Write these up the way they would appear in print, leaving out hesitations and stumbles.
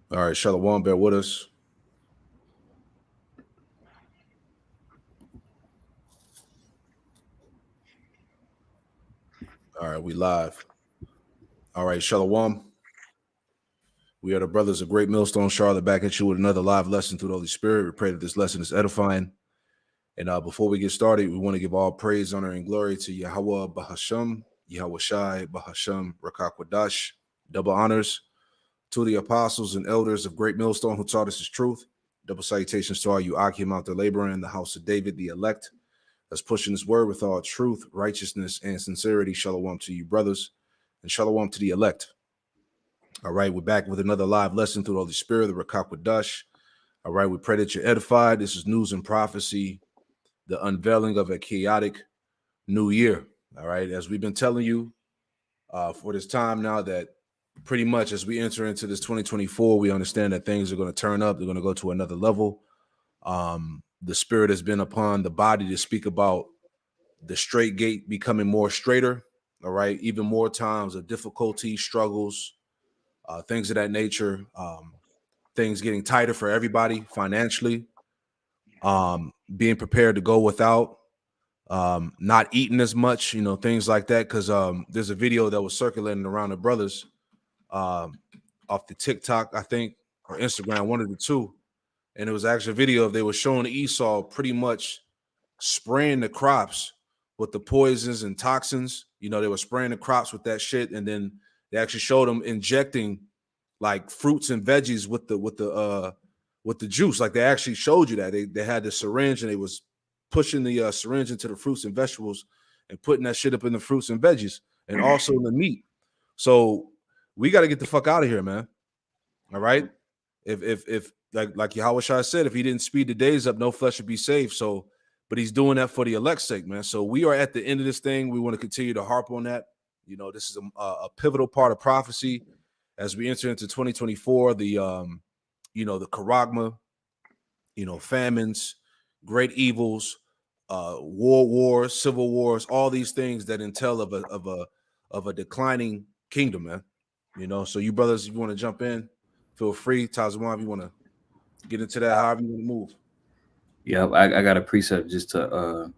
All right, Shalom, bear with us. All right, we live. All right, Shalom. We are the brothers of Great Millstone, Charlotte, back at you with another live lesson through the Holy Spirit. We pray that this lesson is edifying. And before we get started, we want to give all praise, honor, and glory to Yahweh Bahasham, Yahweh Shai Bahasham Rakakwadash. Double honors to the apostles and elders of Great Millstone who taught us his truth. Double salutations to all you Akim out there laboring in the house of David, the elect, that's pushing his word with all truth, righteousness, and sincerity. Shalom to you, brothers, and shalom to the elect. All right, we're back with another live lesson through the Holy Spirit, the Rakakwadash. All right, we pray that you're edified. This is News and Prophecy, the unveiling of a chaotic new year. All right, as we've been telling you for this time now, that pretty much as we enter into this 2024, we understand that things are going to turn up. They're going to go to another level. The Spirit has been upon the body to speak about the straight gate becoming more straighter. All right, even more times of difficulty, struggles, things of that nature. Things getting tighter for everybody financially. Being prepared to go without. Not eating as much, things like that. Because there's a video that was circulating around the brothers off the TikTok, I think, or Instagram, one of the two. And it was actually a video of they were showing Esau pretty much spraying the crops with the poisons and toxins. They were spraying the crops with that shit, and then they actually showed them injecting like fruits and veggies with the juice. Like they actually showed you that they had the syringe and they was pushing the syringe into the fruits and vegetables and putting that shit up in the fruits and veggies and also in the meat. So we got to get the fuck out of here, man. All right. If like Yahweh Shai said, if he didn't speed the days up, no flesh would be saved. So, but he's doing that for the elect's sake, man. So we are at the end of this thing. We want to continue to harp on that. This is a pivotal part of prophecy as we enter into 2024. The the charagma, famines, great evils, world wars, civil wars, all these things that entail of a declining kingdom, man. So you brothers, if you want to jump in, feel free. Tazwan, if you want to get into that, however you want to move. Yeah, I got a precept just to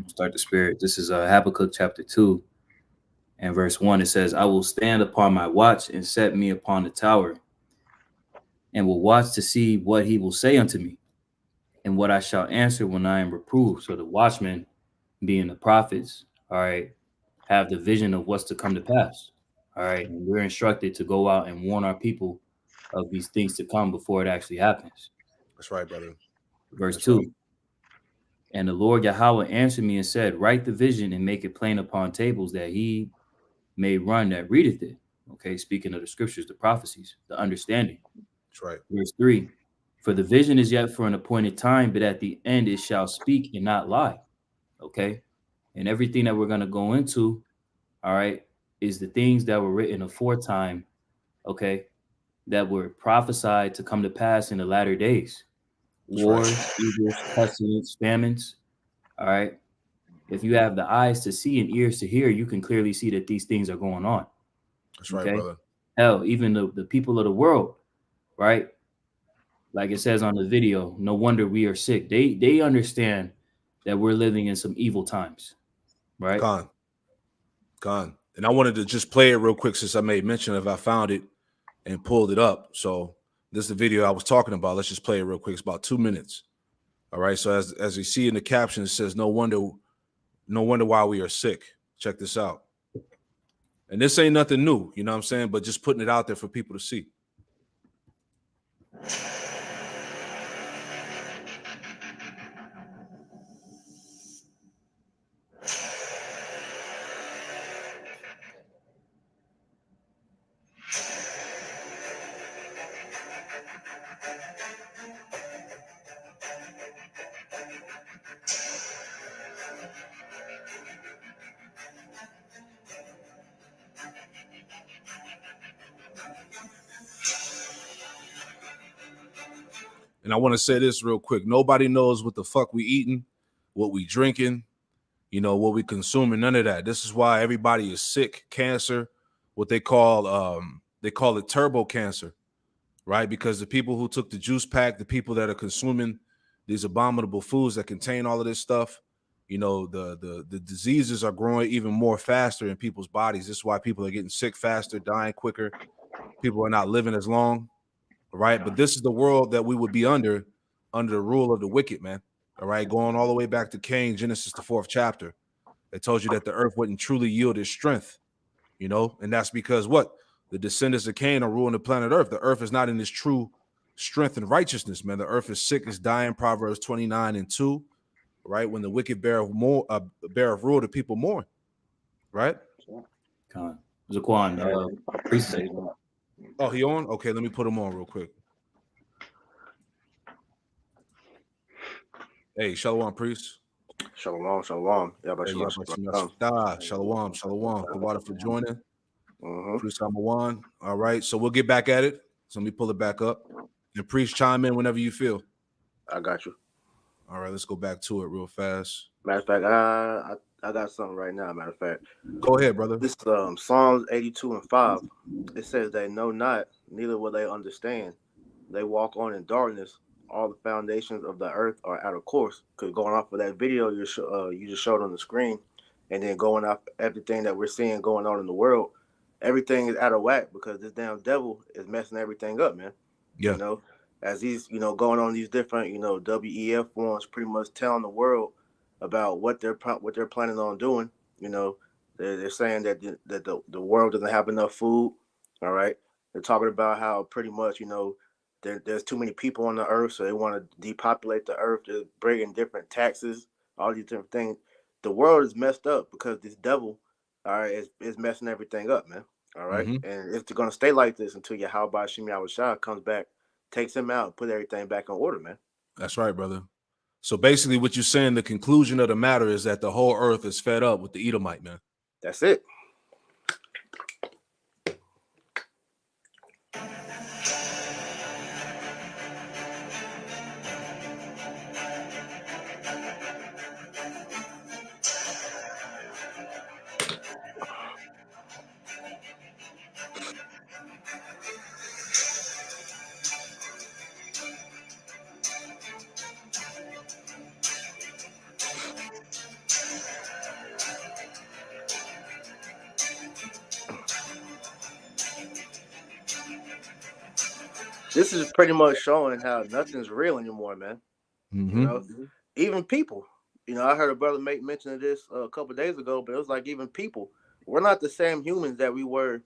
start the spirit. This is Habakkuk chapter 2 and verse 1. It says, I will stand upon my watch and set me upon the tower and will watch to see what he will say unto me and what I shall answer when I am reproved. So the watchmen, being the prophets, all right, have the vision of what's to come to pass. All right. And we're instructed to go out and warn our people of these things to come before it actually happens. That's right, brother. Verse That's 2. right. And the Lord Yahweh answered me and said, write the vision and make it plain upon tables that he may run that readeth it. Okay, speaking of the scriptures, the prophecies, the understanding. That's right. Verse 3. For the vision is yet for an appointed time, but at the end it shall speak and not lie. Okay. And everything that we're going to go into, all right, is the things that were written aforetime, okay, that were prophesied to come to pass in the latter days. That's Wars, right. evils, pestilence, famines. All right. If you have the eyes to see and ears to hear, you can clearly see that these things are going on. That's right, Okay. brother. Hell, even the people of the world, right? Like it says on the video, no wonder we are sick. They understand that we're living in some evil times, right? Gone. And I wanted to just play it real quick since I made mention of I found it and pulled it up. So this is the video I was talking about. Let's just play it real quick. It's about 2 minutes. All right. So as you see in the caption, it says, no wonder why we are sick. Check this out. And this ain't nothing new, you know what I'm saying? But just putting it out there for people to see. And I want to say this real quick. Nobody knows what the fuck we eating, what we drinking, what we consuming, none of that. This is why everybody is sick, cancer, what they call it turbo cancer, right? Because the people who took the juice pack, the people that are consuming these abominable foods that contain all of this stuff, you know, the diseases are growing even more faster in people's bodies. This is why people are getting sick faster, dying quicker. People are not living as long, right? But this is the world that we would be under the rule of the wicked, man. All right, going all the way back to Cain, Genesis, the 4th chapter. It told you that the earth wouldn't truly yield its strength, you know, and that's because what? The descendants of Cain are ruling the planet Earth. The earth is not in its true strength and righteousness, man. The earth is sick, it's dying. Proverbs 29:2, right? When the wicked bear of rule, the people mourn, right? Zaquan, priest. Oh, he on? Okay, let me put him on real quick. Hey, Shalom, priest. Shalom, shalom. Shalom. The water for joining. Priest Amawan. All right, so we'll get back at it. So let me pull it back up. And priest, chime in whenever you feel. I got you. All right, let's go back to it real fast. Matter of fact, I got something right now. Matter of fact, go ahead, brother. This Psalms 82:5. It says they know not, neither will they understand. They walk on in darkness. All the foundations of the earth are out of course. Because going off of that video you just showed on the screen, and then going off everything that we're seeing going on in the world, everything is out of whack because this damn devil is messing everything up, man. Yeah. You know, as he's, going on these different, WEF forums, pretty much telling the world about what they're planning on doing. They're saying that the world doesn't have enough food. All right. They're talking about how pretty much, there's too many people on the earth, so they want to depopulate the earth. They're bringing different taxes, all these different things. The world is messed up because this devil, all right, is messing everything up, man. All right. And it's going to stay like this until Yahweh Shem Yahushua comes back, takes him out, and put everything back in order, man. That's right, brother. So basically what you're saying, the conclusion of the matter is that the whole earth is fed up with the Edomite, man. That's it. This is pretty much showing how nothing's real anymore, man. Even people. I heard a brother make mention of this a couple of days ago, but it was like even people. We're not the same humans that we were,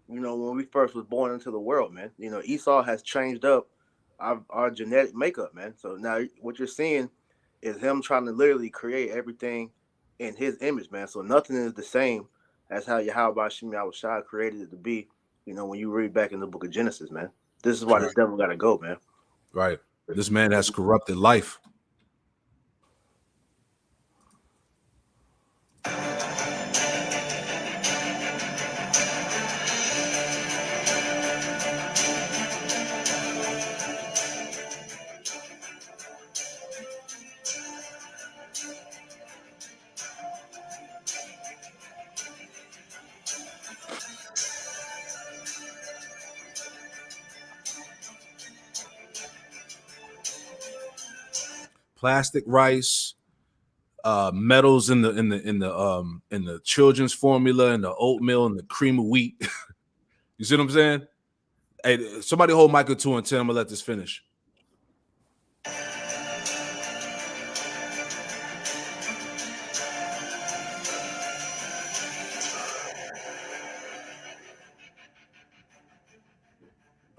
when we first was born into the world, man. Esau has changed up our genetic makeup, man. So now what you're seeing is him trying to literally create everything in his image, man. So nothing is the same as how Yahweh Shem Yahushua created it to be, when you read back in the book of Genesis, man. This is why this devil got to go, man. Right. This man has corrupted life. Plastic rice, metals in the children's formula, and the oatmeal and the cream of wheat. You see what I'm saying? Hey, somebody hold Michael 2 and 10. I'm gonna let this finish.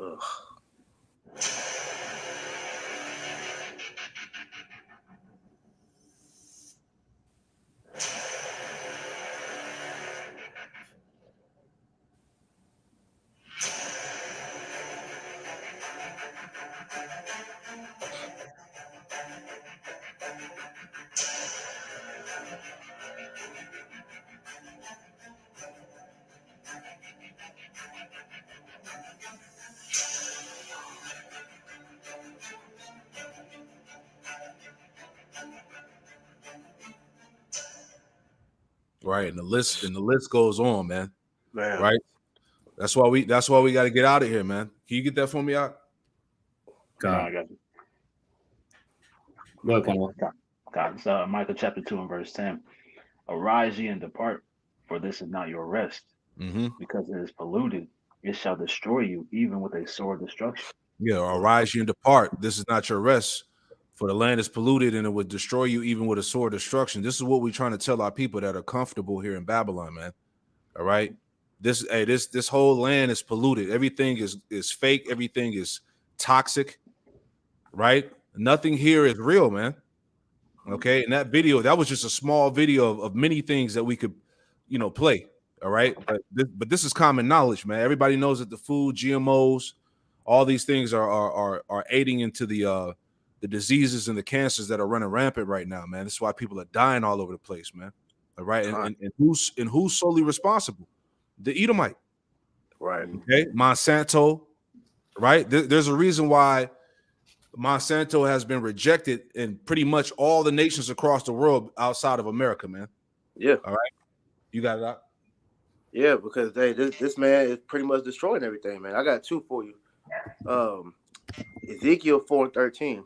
Ugh. Right, and the list goes on, man. Right. That's why we got to get out of here, man. Can you get that for me out? God. I got you. Go ahead, Cornwall. God. It's, Micah chapter 2 and verse 10. Arise ye and depart, for this is not your rest, because it is polluted. It shall destroy you, even with a sore destruction. Yeah, arise ye and depart. This is not your rest, for the land is polluted, and it would destroy you, even with a sore destruction. This is what we're trying to tell our people that are comfortable here in Babylon, man. All right, this whole land is polluted. Everything is fake. Everything is toxic. Right? Nothing here is real, man. Okay, and that video, that was just a small video of many things that we could, play. All right, but this is common knowledge, man. Everybody knows that the food, GMOs, all these things are aiding into the diseases and the cancers that are running rampant right now, man. That's why people are dying all over the place, man. All right, and who's solely responsible? The Edomite, right? Okay, Monsanto, right? There's a reason why Monsanto has been rejected in pretty much all the nations across the world outside of America, man. Yeah. All right. You got it out? Yeah, because this man is pretty much destroying everything, man. I got two for you. Ezekiel 4:13.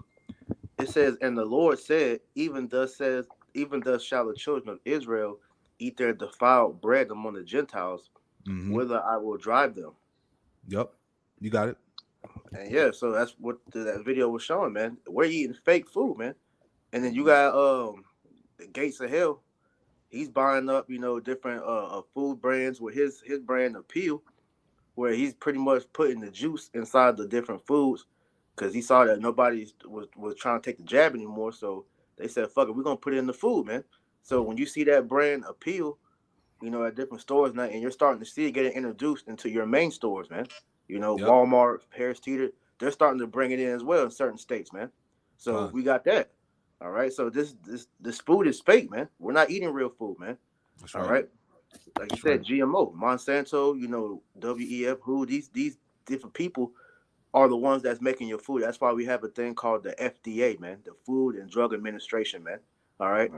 It says, and the Lord said, even thus shall the children of Israel eat their defiled bread among the Gentiles, whither I will drive them. Yep. You got it. And yeah, so that's what that video was showing, man. We're eating fake food, man. And then you got the Gates of Hell. He's buying up, different food brands with his brand Appeal, where he's pretty much putting the juice inside the different foods because he saw that nobody was trying to take the jab anymore. So they said, fuck it, we're going to put it in the food, man. So when you see that brand Appeal, at different stores now, and you're starting to see it getting introduced into your main stores, man. Yep. Walmart, Harris Teeter, they're starting to bring it in as well in certain states, man. So we got that. All right. So this food is fake, man. We're not eating real food, man. That's right. All right. Like you said, GMO, Monsanto, WEF, who these different people are the ones that's making your food. That's why we have a thing called the FDA, man, the Food and Drug Administration, man. All right.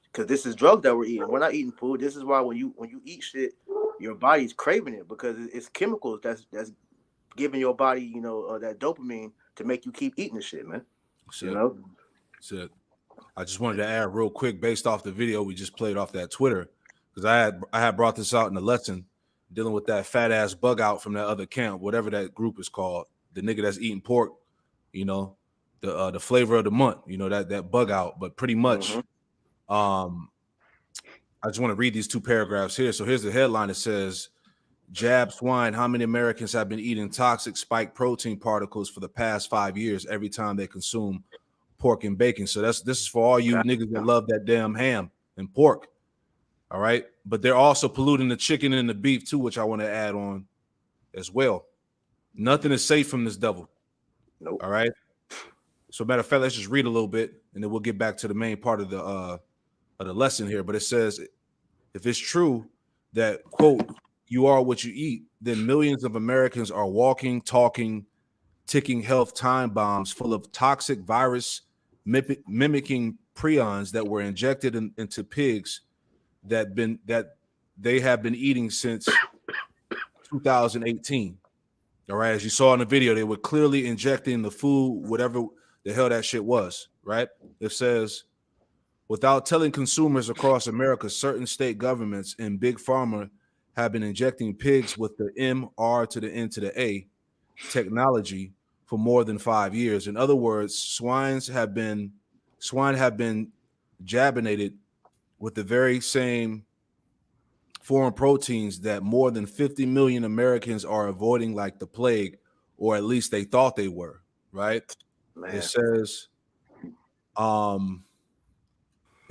Because this is drug that we're eating. We're not eating food. This is why when you eat shit, your body's craving it because it's chemicals that's giving your body, that dopamine to make you keep eating the shit, man. That's it. I just wanted to add real quick based off the video we just played off that Twitter, because I had brought this out in the lesson dealing with that fat ass bug out from that other camp, whatever that group is called, the nigga that's eating pork, the flavor of the month, that bug out. But pretty much, I just want to read these two paragraphs here. So here's the headline. It says, jab swine, how many Americans have been eating toxic spike protein particles for the past 5 years every time they consume pork and bacon? So this is for all you niggas that love that damn ham and pork. All right. But they're also polluting the chicken and the beef too, which I want to add on as well. Nothing is safe from this devil. Nope. All right. So matter of fact, let's just read a little bit and then we'll get back to the main part of the lesson here. But it says, if it's true that, quote, you are what you eat, then millions of Americans are walking, talking, ticking health time bombs full of toxic virus mimicking prions that were injected into pigs that they have been eating since 2018. All right, as you saw in the video, they were clearly injecting the food, whatever the hell that shit was. Right? It says, without telling consumers across America, certain state governments and big pharma have been injecting pigs with the MR to the N to the A technology for more than 5 years. In other words, swine have been jabinated with the very same foreign proteins that more than 50 million Americans are avoiding like the plague, or at least they thought they were, right? Man. It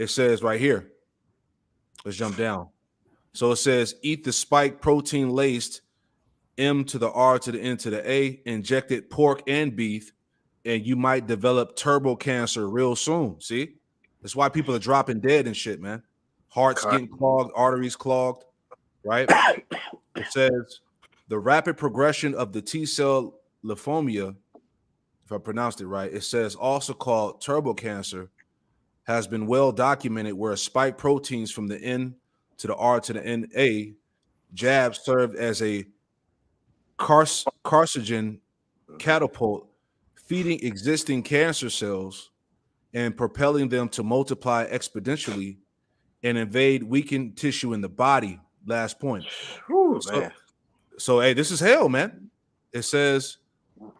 says right here, let's jump down. So it says, eat the spike protein laced M to the R to the N to the A, injected pork and beef, and you might develop turbo cancer real soon. See? That's why people are dropping dead and shit, man. Hearts getting clogged, arteries clogged, right? It says, the rapid progression of the T-cell lymphoma, if I pronounced it right, it says also called turbo cancer, has been well documented where spike proteins from the N to the R to the NA jabs served as a carcinogen catapult feeding existing cancer cells and propelling them to multiply exponentially and invade weakened tissue in the body. Last point. Whew, man. So, hey, this is hell, man. It says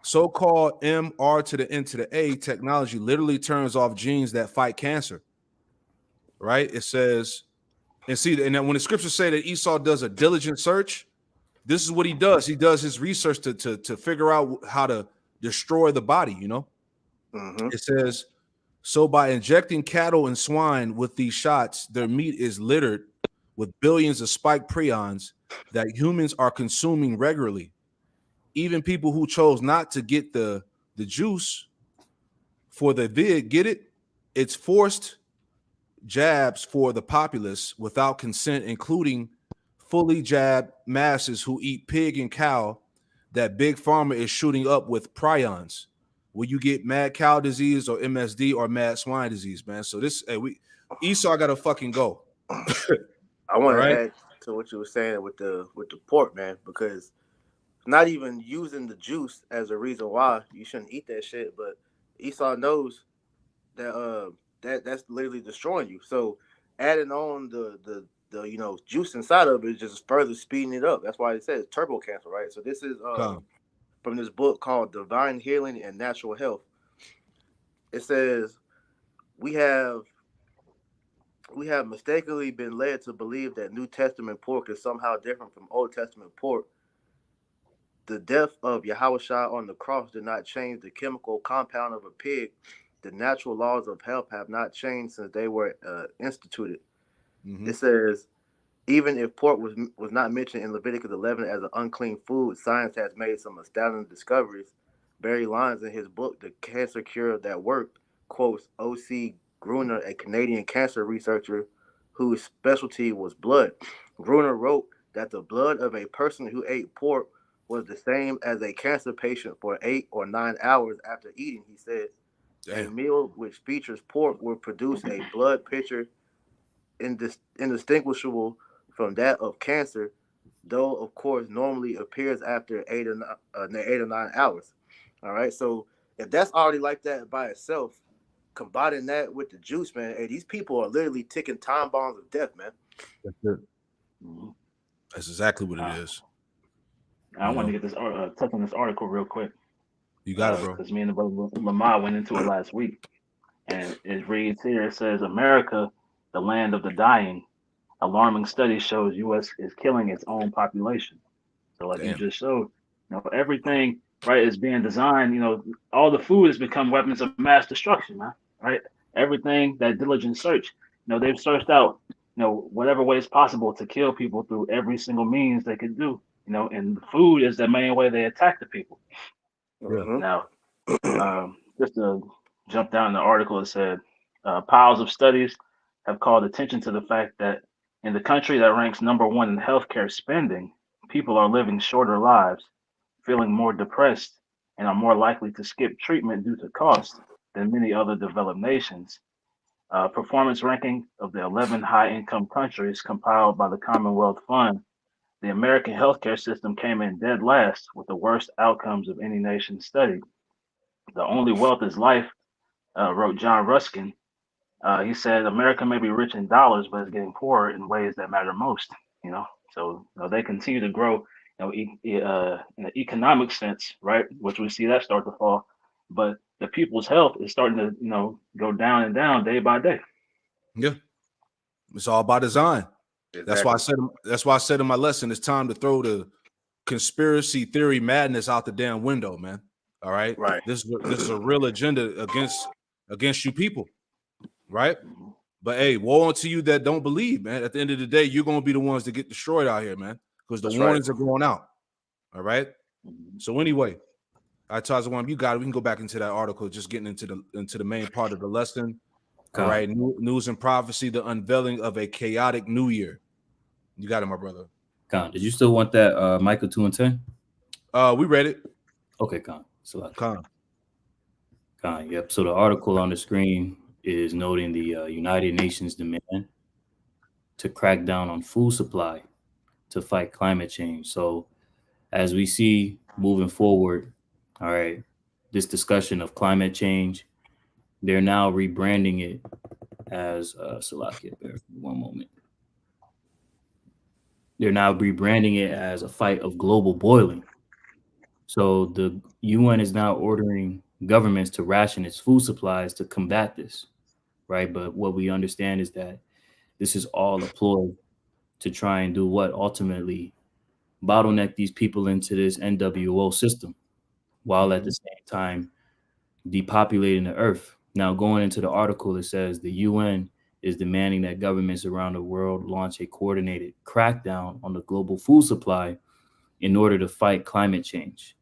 so-called MR to the N to the A technology literally turns off genes that fight cancer. Right? It says, and see, and then when the scriptures say that Esau does a diligent search, this is what he does. He does his research to figure out how to destroy the body, you know? Mm-hmm. It says, so by injecting cattle and swine with these shots, their meat is littered with billions of spike prions that humans are consuming regularly. Even people who chose not to get the juice for the vid get it. It's forced jabs for the populace without consent, including fully jabbed masses who eat pig and cow that Big Pharma is shooting up with prions. Will you get mad cow disease or MSD or mad swine disease, man? So this, hey, Esau got to fucking go. I want to add to what you were saying with the pork, man, because not even using the juice as a reason why you shouldn't eat that shit, but Esau knows that that's literally destroying you. So adding on the juice inside of it is just further speeding it up. That's why it says turbo cancer, right? So this is from this book called Divine Healing and Natural Health. It says we have mistakenly been led to believe that New Testament pork is somehow different from Old Testament pork. The death of Yahushua on the cross did not change the chemical compound of a pig. The natural laws of health have not changed since they were instituted. Mm-hmm. It says, even if pork was not mentioned in Leviticus 11 as an unclean food, science has made some astounding discoveries. Barry Lyons, in his book, The Cancer Cure That Worked, quotes O.C. Gruner, a Canadian cancer researcher whose specialty was blood. Gruner wrote that the blood of a person who ate pork was the same as a cancer patient for 8 or 9 hours after eating. He said, a meal which features pork will produce a blood picture indistinguishable from that of cancer, though, of course, normally appears after 8 or 9 hours. All right, so if that's already like that by itself, combining that with the juice, man, hey, these people are literally ticking time bombs of death, man. That's it. That's exactly what it is. I wanted to get this touch on this article real quick. You got it, bro. Because me and the brother Lamar went into it last week, and it reads here. It says, "America, the land of the dying. Alarming study shows U.S. is killing its own population." So, like you just showed, everything right is being designed. All the food has become weapons of mass destruction, man. Right? Everything, that diligent search. They've searched out, whatever ways possible to kill people through every single means they could do. And food is the main way they attack the people. Mm-hmm. Now, just to jump down in the article, it said piles of studies have called attention to the fact that in the country that ranks number one in healthcare spending, people are living shorter lives, feeling more depressed, and are more likely to skip treatment due to cost than many other developed nations. Performance ranking of the 11 high-income countries compiled by the Commonwealth Fund, the American healthcare system came in dead last with the worst outcomes of any nation studied. The only wealth is life, wrote John Ruskin. He said, America may be rich in dollars, but it's getting poorer in ways that matter most. So they continue to grow, in an economic sense, right? Which we see that start to fall, but the people's health is starting to, go down and down day by day. Yeah, it's all by design. Exactly. That's why I said in my lesson, it's time to throw the conspiracy theory madness out the damn window, man. All right. Right. This is a real agenda against you people. Right. But hey, woe unto you that don't believe, man. At the end of the day, you're gonna be the ones that get destroyed out here, man. Because the warnings are going out. All right. So anyway, Tazawam, you got it. We can go back into that article, just getting into the main part of the lesson. All right. News and prophecy, the unveiling of a chaotic new year. You got it, my brother. Con, did you still want that Micah 2 and 10? We read it. Okay, Con. So Con, yep. So the article on the screen is noting the United Nations demand to crack down on food supply to fight climate change. So as we see moving forward, all right, this discussion of climate change. They're now rebranding it as Salakia. Bear with me one moment. They're now rebranding it as a fight of global boiling. So the UN is now ordering governments to ration its food supplies to combat this, right? But what we understand is that this is all a ploy to try and do what? Ultimately bottleneck these people into this NWO system, while at the same time depopulating the earth. Now, going into the article, it says the UN is demanding that governments around the world launch a coordinated crackdown on the global food supply in order to fight climate change.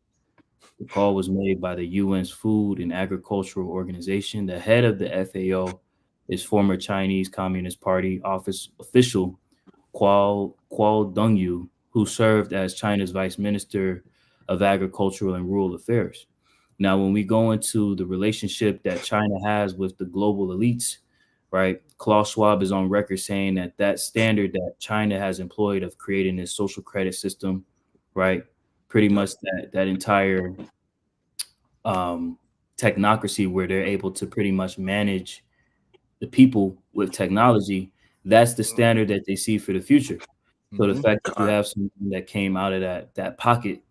The call was made by the UN's Food and Agricultural Organization. The head of the FAO is former Chinese Communist Party office official Kuo Dongyu, who served as China's Vice Minister of Agricultural and Rural Affairs. Now, when we go into the relationship that China has with the global elites, right, Klaus Schwab is on record saying that that standard that China has employed of creating this social credit system, right, pretty much that entire technocracy where they're able to pretty much manage the people with technology, that's the standard that they see for the future. So the fact that you have something that came out of that pocket,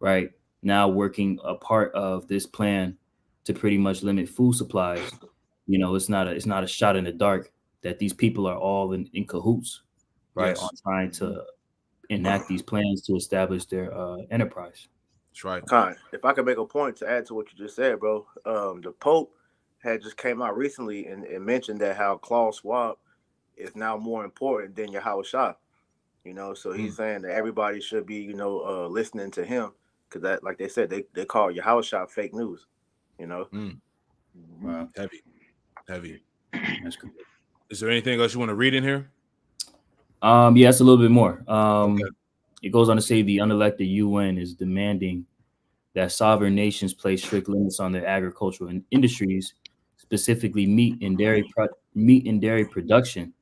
right, now working a part of this plan to pretty much limit food supplies, you know, it's not a shot in the dark that these people are all in cahoots, right, on trying to enact these plans to establish their enterprise. That's right. If I could make a point to add to what you just said, bro, the Pope had just came out recently and mentioned that how Klaus Schwab is now more important than Yahweh Shah. You know, so he's saying that everybody should be, you know, listening to him because that, like they said, they call Yahweh Shah fake news. You know, Wow, heavy. That's cool. Is there anything else you want to read in here? Yeah, it's a little bit more. It goes on to say the unelected UN is demanding that sovereign nations place strict limits on their agricultural industries, specifically meat and dairy production,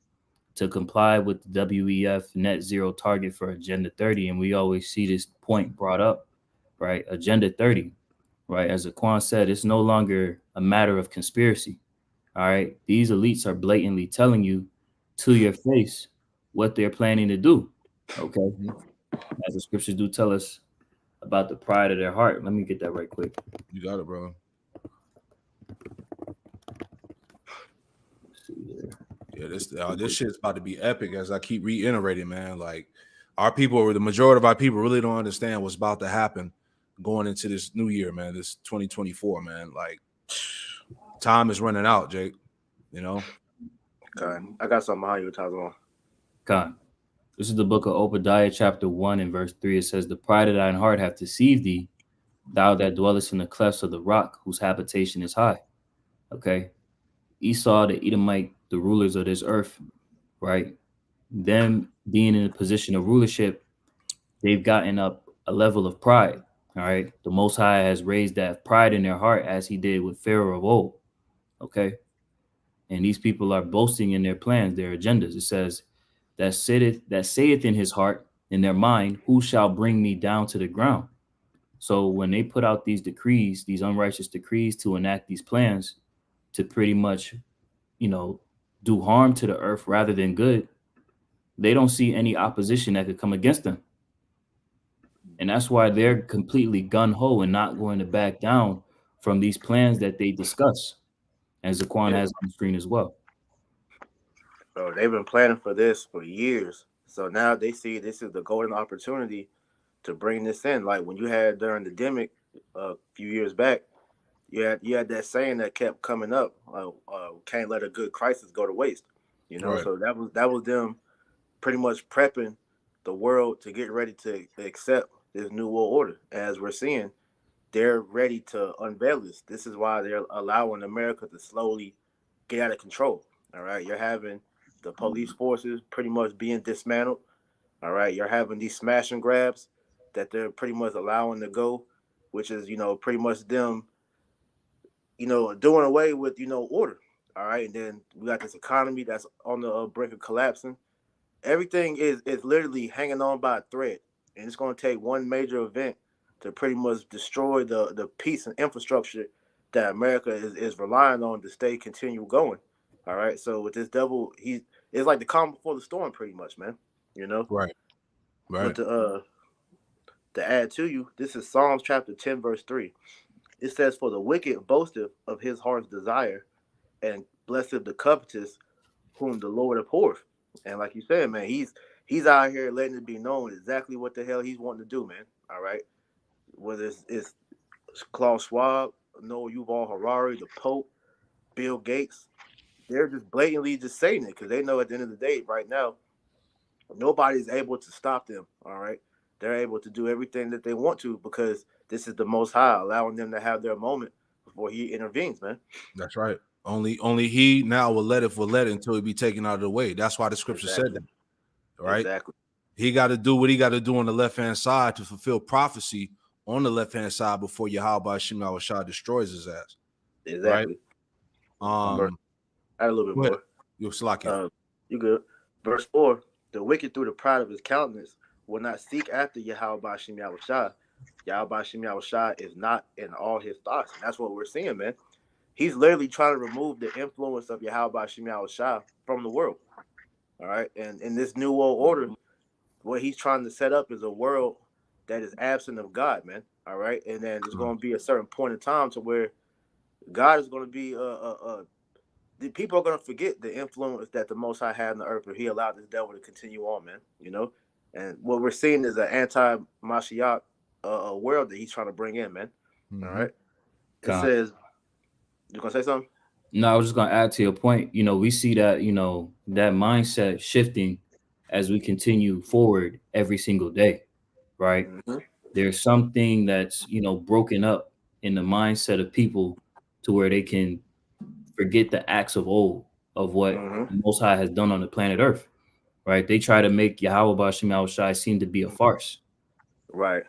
to comply with the WEF net zero target for Agenda 30. And we always see this point brought up, right? Agenda 30, right? As Aquan said, it's no longer a matter of conspiracy. All right. These elites are blatantly telling you to your face what they're planning to do. Okay. As the scriptures do tell us about the pride of their heart. Let me get that right quick. You got it, bro. Let's see here. Yeah, this shit's about to be epic, as I keep reiterating, man. Like, our people, or the majority of our people, really don't understand what's about to happen going into this new year, man. This 2024, man. Like, time is running out, Jake. You know. Okay, I got something behind you, Tazwan. Khan. This is the book of Obadiah, chapter 1 and verse 3. It says, "The pride of thine heart hath deceived thee, thou that dwellest in the clefts of the rock, whose habitation is high." Okay. Esau, the Edomite, the rulers of this earth, right? Them being in a position of rulership, they've gotten up a level of pride. All right. The Most High has raised that pride in their heart as he did with Pharaoh of old. Okay. And these people are boasting in their plans, their agendas. It says, that saith in his heart, in their mind, who shall bring me down to the ground? So when they put out these decrees, these unrighteous decrees to enact these plans to pretty much, you know, do harm to the earth rather than good, they don't see any opposition that could come against them. And that's why they're completely gun-ho and not going to back down from these plans that they discuss, as Zaquan has on the screen as well. Bro, they've been planning for this for years. So now they see this is the golden opportunity to bring this in. Like when you had during the demic a few years back, you had that saying that kept coming up, can't let a good crisis go to waste. You know, so that was them pretty much prepping the world to get ready to accept this new world order. As we're seeing, they're ready to unveil this. This is why they're allowing America to slowly get out of control. All right, you're having the police forces pretty much being dismantled. All right, you're having these smash and grabs that they're pretty much allowing to go, which is, you know, pretty much them, you know, doing away with, you know, order. All right, and then we got this economy that's on the brink of collapsing. Everything is literally hanging on by a thread, and it's going to take one major event to pretty much destroy the peace and infrastructure that America is relying on to stay continue going. All right. So with this devil, it's like the calm before the storm, pretty much, man. You know. Right. But to add to you, this is Psalms chapter 10, verse 3. It says, "For the wicked boasteth of his heart's desire, and blessed the covetous, whom the Lord abhorreth." And like you said, man, he's out here letting it be known exactly what the hell he's wanting to do, man. All right. Whether it's Klaus Schwab, Noah Yuval Harari, the Pope, Bill Gates, they're just blatantly just saying it because they know at the end of the day, right now, nobody's able to stop them. All right. They're able to do everything that they want to because this is the Most High allowing them to have their moment before he intervenes, man. That's right. Only he now will let it until he be taken out of the way. That's why the scripture said that. Right? Exactly. He got to do what he got to do on the left-hand side to fulfill prophecy on the left-hand side before Yahweh Shema Shah destroys his ass. Exactly. Right? Add a little bit more. You're slacking. You good. Verse 4, the wicked through the pride of his countenance will not seek after Yahweh Shem Yahushua. Yahweh Shem Yahushua is not in all his thoughts. And that's what we're seeing, man. He's literally trying to remove the influence of Yahweh Shem Yahushua from the world. All right. And in this new world order, what he's trying to set up is a world that is absent of God, man. All right. And then there's going to be a certain point in time to where God is going to be the people are going to forget the influence that the Most High had on the earth, but he allowed this devil to continue on, man, you know? And what we're seeing is an anti-Mashiach world that he's trying to bring in, man. All right? It says, you going to say something? No, I was just going to add to your point. You know, we see that, you know, that mindset shifting as we continue forward every single day, right? Mm-hmm. There's something that's, you know, broken up in the mindset of people to where they can forget the acts of old of what the Most High has done on the planet Earth, right? They try to make Yahweh Bashim Al-Shai seem to be a farce. Right.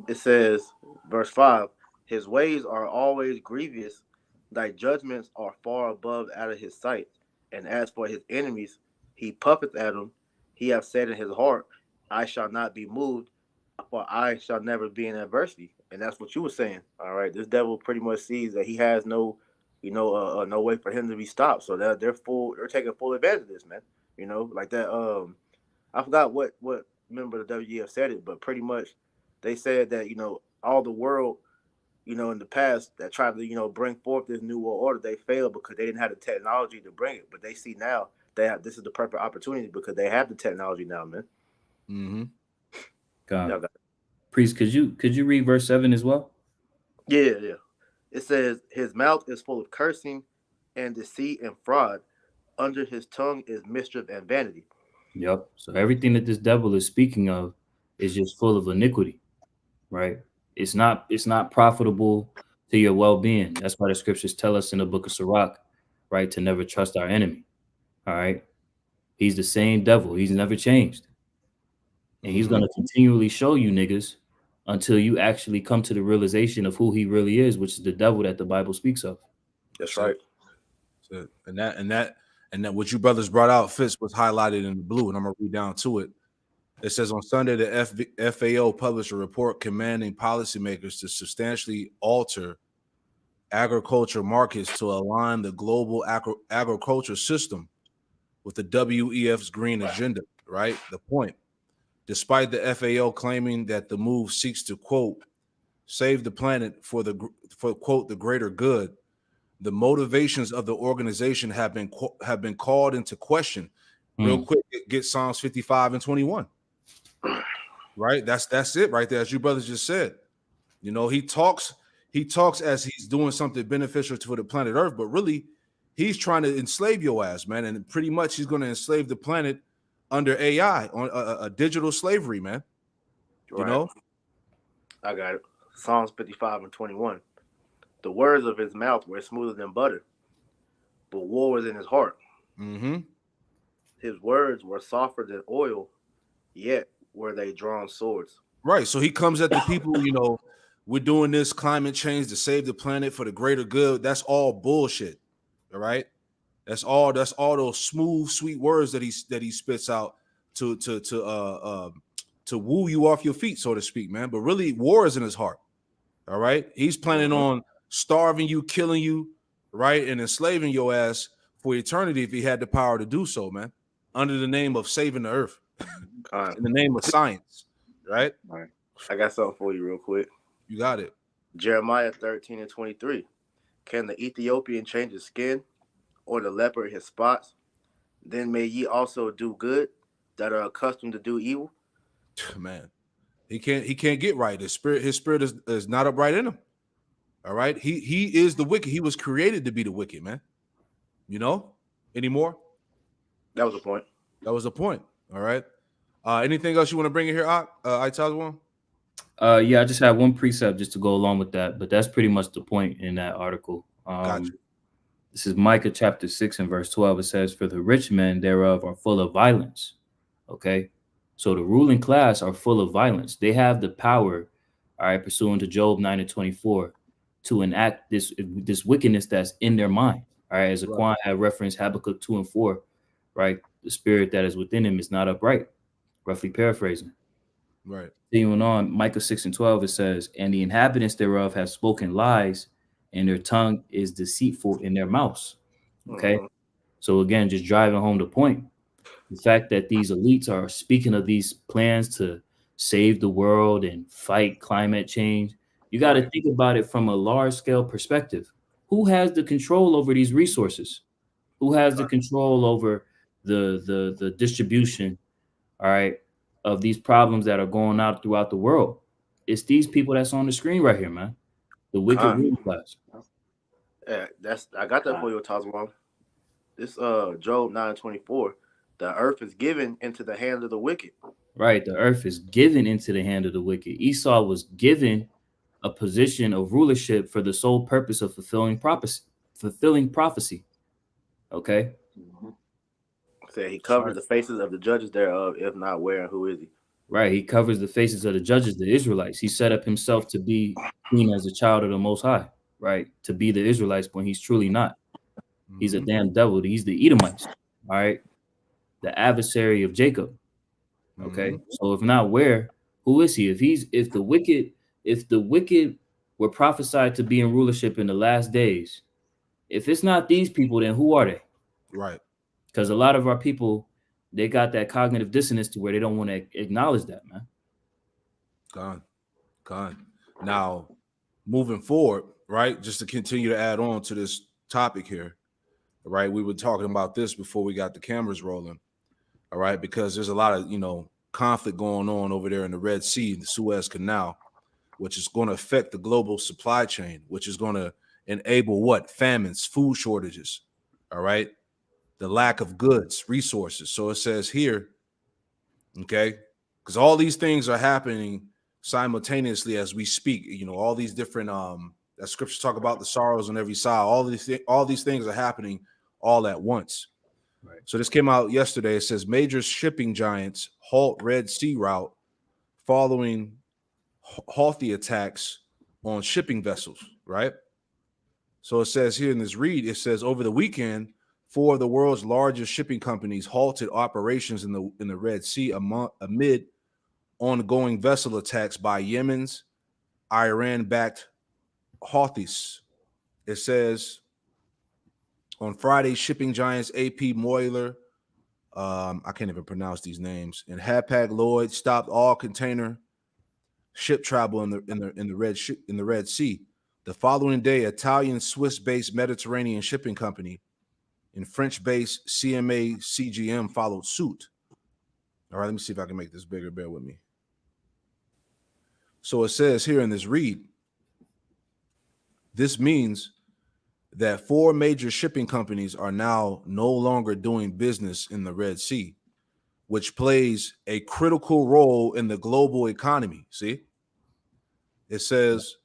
It says, verse 5, his ways are always grievous, thy judgments are far above out of his sight. And as for his enemies, he puffeth at them. He hath said in his heart, I shall not be moved, for I shall never be in adversity. And that's what you were saying. All right. This devil pretty much sees that he has no way for him to be stopped. So they're taking full advantage of this, man. You know, like that. I forgot what member of the WEF said it, but pretty much they said that, you know, all the world, you know, in the past that tried to, you know, bring forth this new world order, they failed because they didn't have the technology to bring it. But they see now this is the perfect opportunity because they have the technology now, man. Mm-hmm. God. Priest, could you read verse 7 as well? Yeah. It says, his mouth is full of cursing and deceit and fraud. Under his tongue is mischief and vanity. Yep. So everything that this devil is speaking of is just full of iniquity, right? It's not profitable to your well-being. That's why the scriptures tell us in the book of Sirach, right, to never trust our enemy. All right. He's the same devil. He's never changed. And he's going to continually show you niggas until you actually come to the realization of who he really is, which is the devil that the Bible speaks of. That's right. And that what you brothers brought out fits what's highlighted in the blue, and I'm gonna read down to it. It says on Sunday, the FAO published a report commanding policymakers to substantially alter agriculture markets to align the global agriculture system with the WEF's green agenda. Right, the point. Despite the FAO claiming that the move seeks to, quote, save the planet for quote, the greater good, the motivations of the organization have been called into question. Real quick, get Psalms 55 and 21. Right? That's it right there, as you brothers just said. You know, he talks as he's doing something beneficial to the planet Earth, but really he's trying to enslave your ass, man. And pretty much he's going to enslave the planet under AI on a digital slavery, man. Right. You know, I got it. Psalms 55 and 21. The words of his mouth were smoother than butter, but war was in his heart. Mm-hmm. His words were softer than oil, yet were they drawn swords. Right. So he comes at the people, you know, we're doing this climate change to save the planet for the greater good. That's all bullshit. All right. That's all those smooth, sweet words that he spits out to woo you off your feet, so to speak, man. But really, war is in his heart. All right. He's planning on starving you, killing you, right, and enslaving your ass for eternity if he had the power to do so, man, under the name of saving the earth, in the name of science, right? All right. I got something for you real quick. You got it. Jeremiah 13:23. Can the Ethiopian change his skin, or the leopard his spots? Then may ye also do good that are accustomed to do evil. Man, he can't get right. His spirit is not upright in him. All right. He is the wicked. He was created to be the wicked, man. You know? Any more? That was the point. That was the point. All right. Anything else you want to bring in here, Itazwan? Yeah, I just have one precept just to go along with that, but that's pretty much the point in that article. Gotcha. This is Micah chapter 6 and verse 12. It says, "For the rich men thereof are full of violence." Okay. So the ruling class are full of violence. They have the power, all right, pursuant to Job 9:24, to enact this wickedness that's in their mind. All right. As Aquan had referenced Habakkuk 2 and 4, right? The spirit that is within him is not upright, roughly paraphrasing. Right. Continuing on, Micah 6 and 12, it says, "And the inhabitants thereof have spoken lies, and their tongue is deceitful in their mouths." Okay. So again, just driving home the point. The fact that these elites are speaking of these plans to save the world and fight climate change, you got to think about it from a large scale perspective. Who has the control over these resources? Who has the control over the distribution, all right, of these problems that are going out throughout the world? It's these people that's on the screen right here, man. The wicked ruling class. Yeah, I got that for you, Tazwan. This Job 9:24. The earth is given into the hand of the wicked. Right. The earth is given into the hand of the wicked. Esau was given a position of rulership for the sole purpose of fulfilling prophecy. Okay. Say he covers the faces of the judges thereof, if not where and who is he? Right. He covers the faces of the judges, the Israelites. He set up himself to be seen as a child of the Most High, right? To be the Israelites when he's truly not. He's a damn devil. He's the Edomites. All right. The adversary of Jacob. Okay. So if not where, who is he? If the wicked were prophesied to be in rulership in the last days, if it's not these people, then who are they? Right. Because a lot of our people, they got that cognitive dissonance to where they don't want to acknowledge that, man. Gone. Now, moving forward, right? Just to continue to add on to this topic here, right? We were talking about this before we got the cameras rolling. All right, because there's a lot of, conflict going on over there in the Red Sea, the Suez Canal, which is going to affect the global supply chain, which is going to enable what? Famines, food shortages, all right? The lack of goods, resources. So it says here, okay, because all these things are happening simultaneously as we speak. All these different that scriptures talk about the sorrows on every side. All these things are happening all at once. Right. So this came out yesterday. It says major shipping giants halt Red Sea route following Houthi attacks on shipping vessels, right? So it says here in this read, it says over the weekend, 4 of the world's largest shipping companies halted operations in the Red Sea amid ongoing vessel attacks by Yemen's Iran-backed Houthis. It says on Friday, shipping giants AP Moller, I can't even pronounce these names, and Hapag-Lloyd stopped all container ship travel in the Red Sea. The following day, Italian Swiss-based Mediterranean shipping company and French-based CMA CGM followed suit. All right, let me see if I can make this bigger. Bear with me. So it says here in this read, this means that 4 major shipping companies are now no longer doing business in the Red Sea, which plays a critical role in the global economy. See, it says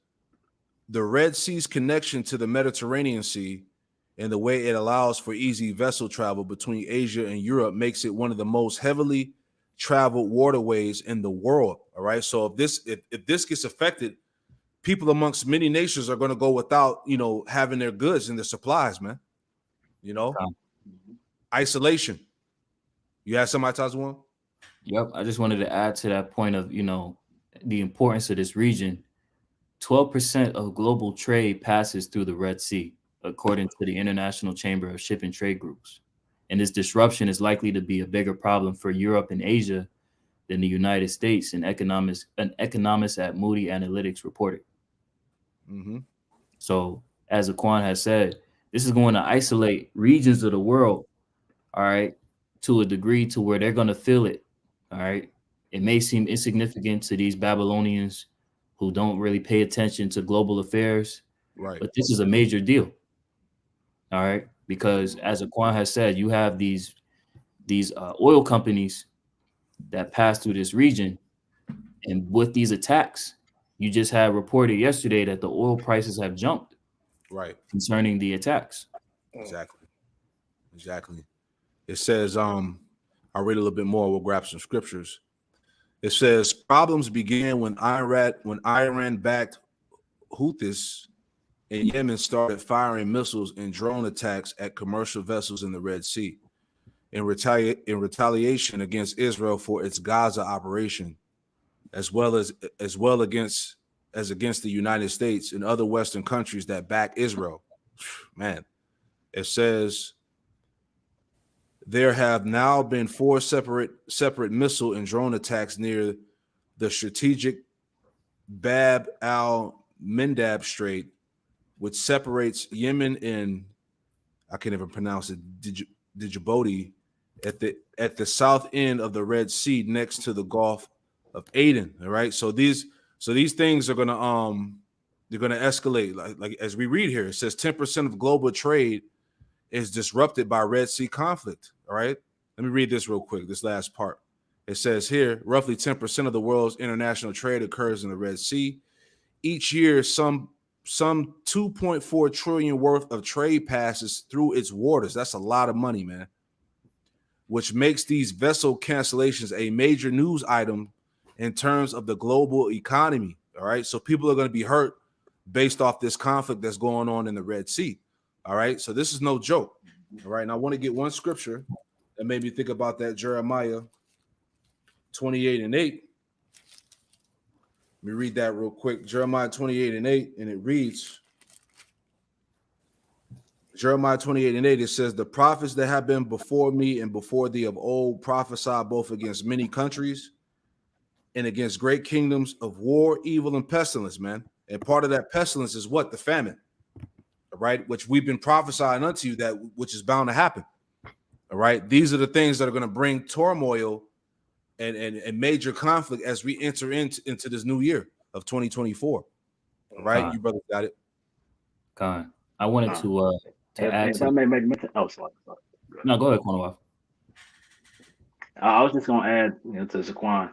the Red Sea's connection to the Mediterranean Sea and the way it allows for easy vessel travel between Asia and Europe makes it one of the most heavily traveled waterways in the world. All right. So if this gets affected, people amongst many nations are going to go without, having their goods and their supplies, man. Isolation. You have somebody, Tazwan? Yep. I just wanted to add to that point of, the importance of this region. 12% of global trade passes through the Red Sea, according to the International Chamber of Ship and Trade Groups. And this disruption is likely to be a bigger problem for Europe and Asia than the United States, an economist at Moody Analytics reported. Mm-hmm. So, as Aquan has said, this is going to isolate regions of the world, all right, to a degree to where they're going to feel it, all right. It may seem insignificant to these Babylonians who don't really pay attention to global affairs, Right. but this is a major deal, all right, because as Aquan has said, you have these oil companies that pass through this region, and with these attacks, you just had reported yesterday that the oil prices have jumped. Right. Concerning the attacks. Exactly. It says, I'll read a little bit more. We'll grab some scriptures. It says, problems began when Iran-backed Houthis in Yemen started firing missiles and drone attacks at commercial vessels in the Red Sea in retaliation against Israel for its Gaza operation, as well against the United States and other Western countries that back Israel. Man, it says there have now been 4 separate missile and drone attacks near the strategic Bab al-Mandab Strait, which separates Yemen and I can't even pronounce it, Djibouti, at the south end of the Red Sea, next to the Gulf of Aden. All right, so these things are gonna they're gonna escalate. Like as we read here, it says 10% of global trade is disrupted by Red Sea conflict. All right, let me read this real quick. This last part. It says here, roughly 10% of the world's international trade occurs in the Red Sea. Each year, some 2.4 trillion worth of trade passes through its waters. That's a lot of money, man. Which makes these vessel cancellations a major news item in terms of the global economy. All right, so people are going to be hurt based off this conflict that's going on in the Red Sea. All right, so this is no joke. All right, and I want to get one scripture that made me think about that, Jeremiah 28:8. Let me read that real quick. Jeremiah 28:8, and it reads, Jeremiah 28:8, it says, the prophets that have been before me and before thee of old prophesy both against many countries and against great kingdoms of war, evil, and pestilence, man. And part of that pestilence is what? The famine, all right, which we've been prophesying unto you, that which is bound to happen. All right, these are the things that are going to bring turmoil and major conflict as we enter into this new year of 2024. All right, you brothers got it. Con, I wanted to add if to. I may make mention. Oh, sorry. No, go ahead, Quanawaf. I was just going to add, to Zaquan.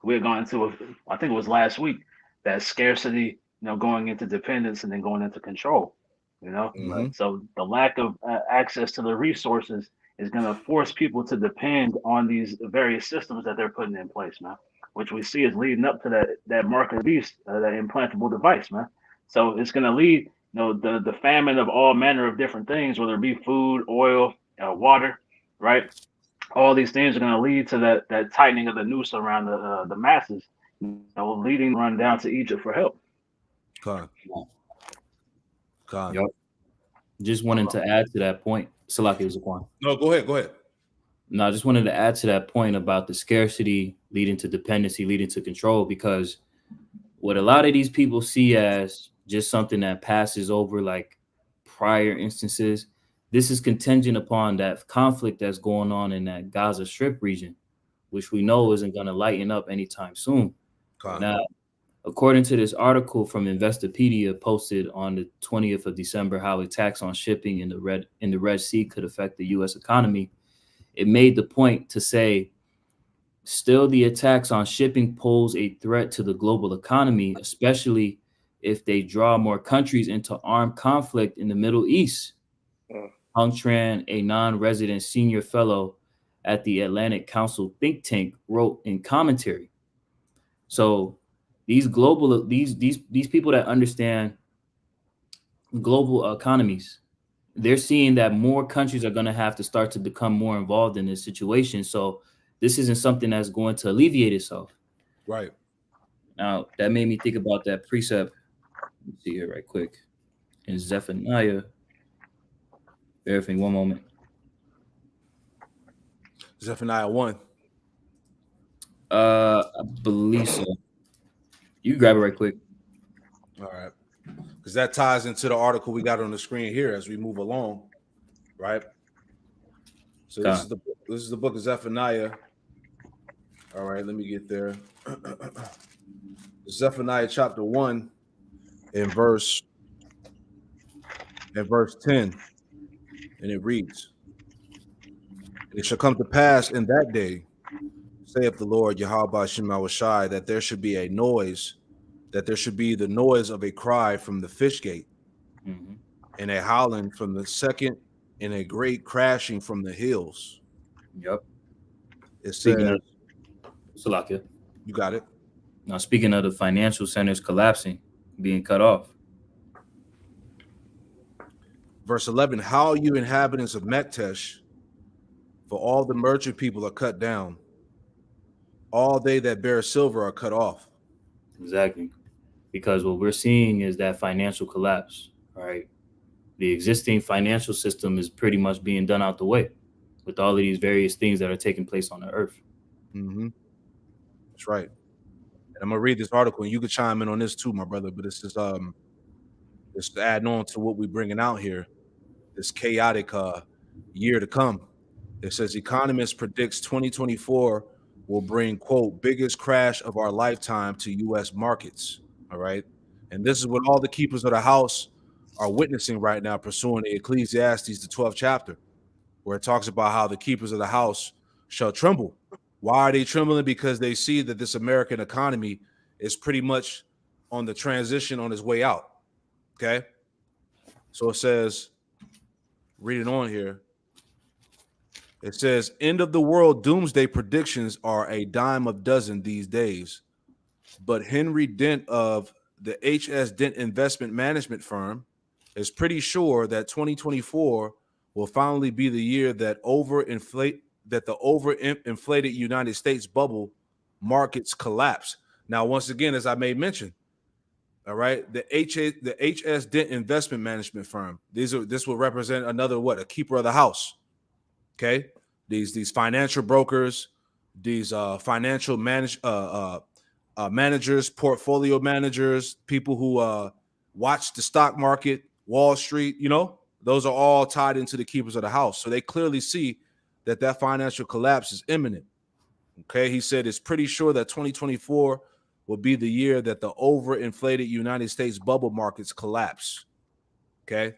We had gone into, I think it was last week, that scarcity, going into dependence and then going into control. Mhm. So the lack of access to the resources is going to force people to depend on these various systems that they're putting in place, man. Which we see is leading up to that mark of the beast, that implantable device, man. So it's going to lead, the famine of all manner of different things, whether it be food, oil, water, right? All these things are going to lead to that tightening of the noose around the masses, leading run down to Egypt for help. Con. Yep. Just wanted to add to that point. Salaki Zaquan. No, go ahead. No, I just wanted to add to that point about the scarcity leading to dependency, leading to control, because what a lot of these people see as just something that passes over like prior instances, this is contingent upon that conflict that's going on in that Gaza Strip region, which we know isn't going to lighten up anytime soon. Now, according to this article from Investopedia posted on the 20th of December, how attacks on shipping in the Red Sea could affect the U.S. economy, it made the point to say, still the attacks on shipping pose a threat to the global economy, especially if they draw more countries into armed conflict in the Middle East. Hung Tran, a non-resident senior fellow at the Atlantic Council think tank, wrote in commentary. So these people that understand global economies, they're seeing that more countries are going to have to start to become more involved in this situation. So this isn't something that's going to alleviate itself. Right. Now, that made me think about that precept. Let me see here right quick. In Zephaniah, bear with me one moment. Zephaniah 1. I believe so. You grab it right quick. All right. Because that ties into the article we got on the screen here as we move along. Right. So this is the book of Zephaniah. All right, let me get there. Zephaniah chapter 1 and verse 10. And it reads, "It shall come to pass in that day, saith the Lord Yahweh Shema Shai, that there should be a noise, that there should be the noise of a cry from the fish gate, and a howling from the second, and a great crashing from the hills." Yep. It Speaking says, of Salakia. You got it. Now, speaking of the financial centers collapsing, being cut off. Verse 11, "How you inhabitants of Mektesh, for all the merchant people are cut down. All they that bear silver are cut off." Exactly. Because what we're seeing is that financial collapse, right? The existing financial system is pretty much being done out the way with all of these various things that are taking place on the earth. Mm-hmm. That's right. And I'm gonna read this article, and you can chime in on this too, my brother. But this is just adding on to what we're bringing out here. This chaotic year to come. It says economist predicts 2024 will bring, quote, biggest crash of our lifetime to U.S. markets. All right. And this is what all the keepers of the house are witnessing right now, pursuing the Ecclesiastes, the 12th chapter, where it talks about how the keepers of the house shall tremble. Why are they trembling? Because they see that this American economy is pretty much on the transition on its way out. Okay. So it says, reading on here, it says, end of the world doomsday predictions are a dime a dozen these days. But Henry Dent of the HS Dent investment management firm is pretty sure that 2024 will finally be the year that the overinflated United States bubble markets collapse. Now, once again, as I may mention, all right, the HS Dent investment management firm, this will represent another a keeper of the house. Okay, these financial brokers, these financial managers, portfolio managers, people who watch the stock market, Wall Street, those are all tied into the keepers of the house. So they clearly see that financial collapse is imminent. Okay, he said it's pretty sure that 2024 will be the year that the overinflated United States bubble markets collapse. Okay.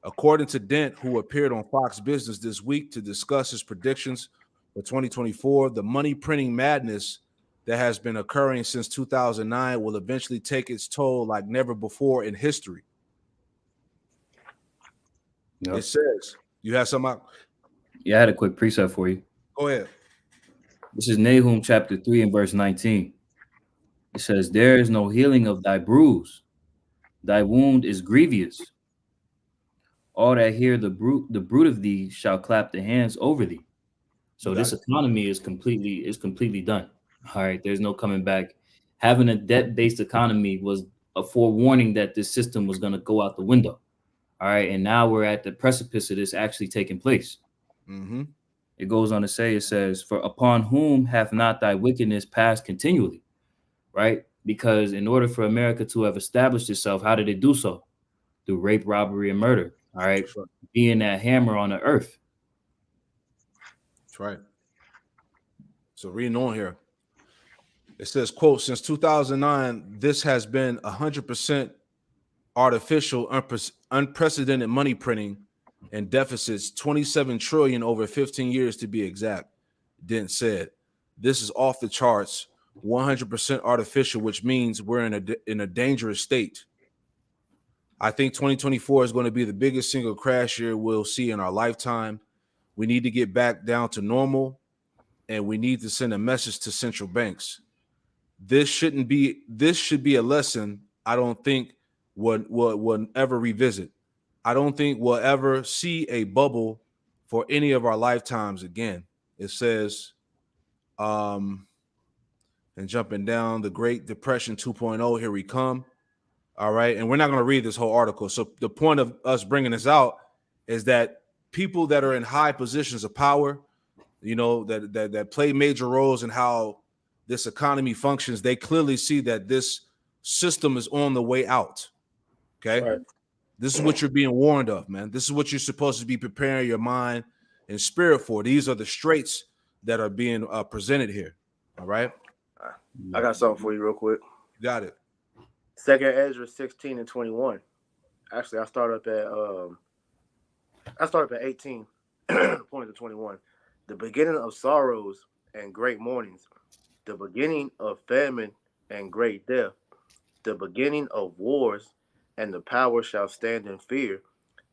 According to Dent, who appeared on Fox Business this week to discuss his predictions for 2024, the money printing madness that has been occurring since 2009 will eventually take its toll like never before in history. Yep. It says, you have something? Yeah, I had a quick precept for you. Go ahead. This is Nahum chapter 3 and verse 19. It says, there is no healing of thy bruise. Thy wound is grievous. All that hear the brute of thee shall clap the hands over thee. So this economy is completely done. All right, there's no coming back. Having a debt-based economy was a forewarning that this system was going to go out the window. All right, and now we're at the precipice of this actually taking place. Mm-hmm. It goes on to say, it says, for upon whom hath not thy wickedness passed continually? Right? Because in order for America to have established itself, how did it do so? Through rape, robbery, and murder. All right. Being that hammer on the earth. That's right. So reading on here, it says, quote, since 2009, this has been 100% artificial, unprecedented money printing and deficits, 27 trillion over 15 years to be exact. Dent said, this is off the charts, 100% artificial, which means we're in a dangerous state. I think 2024 is going to be the biggest single crash year we'll see in our lifetime. We need to get back down to normal, and we need to send a message to central banks. This should be a lesson I don't think we'll ever revisit. I don't think we'll ever see a bubble for any of our lifetimes again. It says, And jumping down, the Great Depression 2.0, here we come. All right. And we're not going to read this whole article. So the point of us bringing this out is that people that are in high positions of power, you know, that play major roles in how this economy functions, they clearly see that this system is on the way out. Okay. Right. This is what you're being warned of, man. This is what you're supposed to be preparing your mind and spirit for. These are the straits that are being presented here. All right. I got something for you real quick. You got it. 2nd Ezra 16 and 21. Actually, I started up at 18, pointing to 21. The beginning of sorrows and great mournings, the beginning of famine and great death, the beginning of wars, and the power shall stand in fear.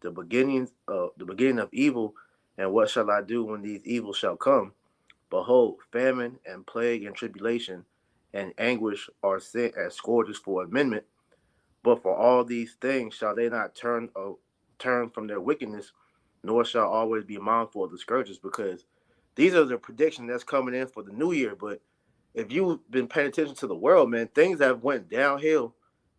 The beginning of evil, and what shall I do when these evils shall come? Behold, famine and plague and tribulation and anguish are sent as scourges for amendment. But for all these things shall they not turn from their wickedness, nor shall always be mindful of the scourges, because these are the predictions that's coming in for the new year. But if you've been paying attention to the world, man, things have went downhill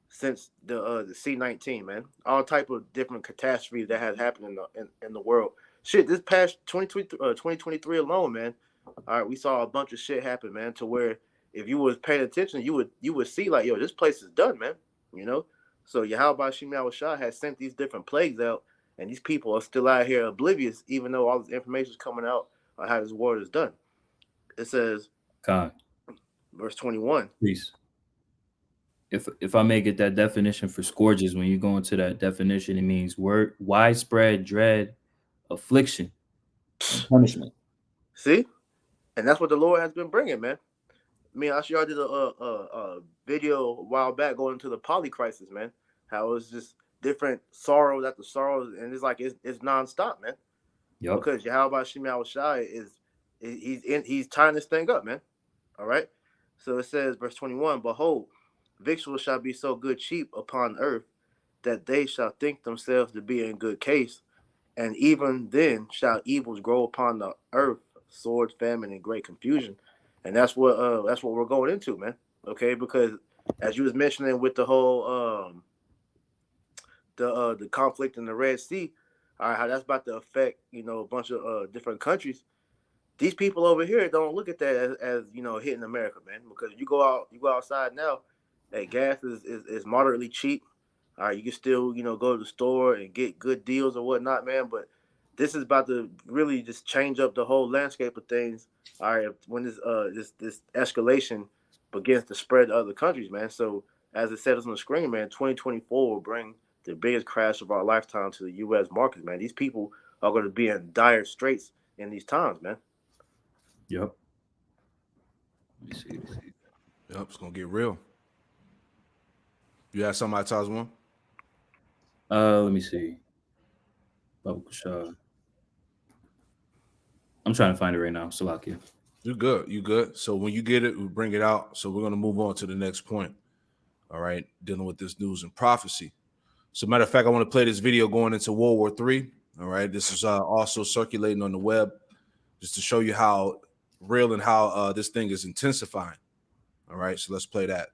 since the C-19, man. All type of different catastrophes that has happened in the world. Shit, this past 2023 alone, man. All right, we saw a bunch of shit happen, man, to where if you was paying attention, you would see like, yo, this place is done, man. You know? So Yahweh Shemel Shah has sent these different plagues out, and these people are still out here oblivious, even though all this information is coming out on how this war is done. It says, God. verse 21. Please. If I may get that definition for scourges, when you go into that definition, it means widespread dread, affliction, and punishment. See? And that's what the Lord has been bringing, man. Me and Ashiar did a video a while back going into the poly crisis, man. How it was just different sorrows after sorrows, and it's like it's nonstop, man. Yep. Because Yahweh Shemel Shai he's tying this thing up, man. All right. So it says, verse 21, behold, victuals shall be so good cheap upon earth that they shall think themselves to be in good case, and even then shall evils grow upon the earth, sword, famine, and great confusion. And that's what we're going into, man. Okay, because as you was mentioning with the whole the conflict in the Red Sea, all right, how that's about to affect, you know, a bunch of different countries. These people over here don't look at that as you know, hitting America, man. Because you go outside now, hey, gas is moderately cheap. All right, you can still, you know, go to the store and get good deals or whatnot, man. But this is about to really just change up the whole landscape of things. All right, when this escalation begins to spread to other countries, man. So as it says on the screen, man, 2024 will bring the biggest crash of our lifetime to the U.S. market, man. These people are going to be in dire straits in these times, man. Yep. Let me see. Yep, it's gonna get real. You have something like Tazwan? Let me see. I'm trying to find it right now. Salakia. You good. So when you get it, we bring it out. So we're gonna move on to the next point. All right, dealing with this news and prophecy. So matter of fact, I want to play this video going into World War III. All right, this is also circulating on the web, just to show you how real and how this thing is intensifying. All right, so let's play that.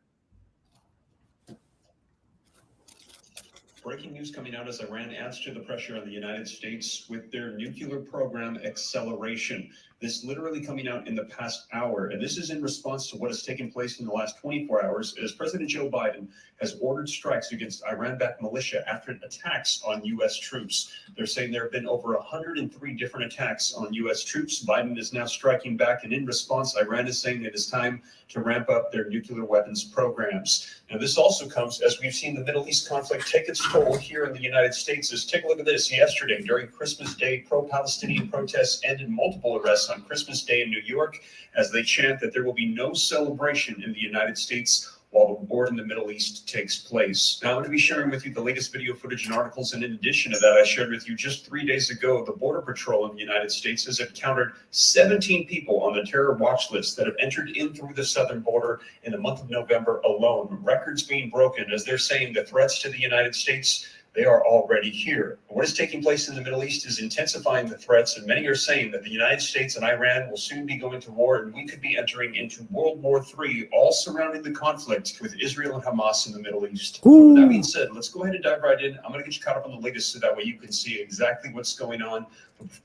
Breaking news coming out as Iran adds to the pressure on the United States with their nuclear program acceleration. This literally coming out in the past hour. And this is in response to what has taken place in the last 24 hours as President Joe Biden has ordered strikes against Iran-backed militia after attacks on U.S. troops. They're saying there have been over 103 different attacks on U.S. troops. Biden is now striking back. And in response, Iran is saying it is time to ramp up their nuclear weapons programs. Now, this also comes as we've seen the Middle East conflict take its toll here in the United States. Just take a look at this. Yesterday, during Christmas Day, pro-Palestinian protests ended multiple arrests on Christmas Day in New York as they chant that there will be no celebration in the United States while the war in the Middle East takes place. Now, I'm going to be sharing with you the latest video footage and articles, and in addition to that, I shared with you just 3 days ago, the Border Patrol in the United States has encountered 17 people on the terror watch list that have entered in through the southern border in the month of November alone. Records being broken as they're saying the threats to the United States They are already here. What is taking place in the Middle East is intensifying the threats, and many are saying that the United States and Iran will soon be going to war, and we could be entering into World War III, all surrounding the conflict with Israel and Hamas in the Middle East. With that being said, let's go ahead and dive right in. I'm going to get you caught up on the latest so that way you can see exactly what's going on.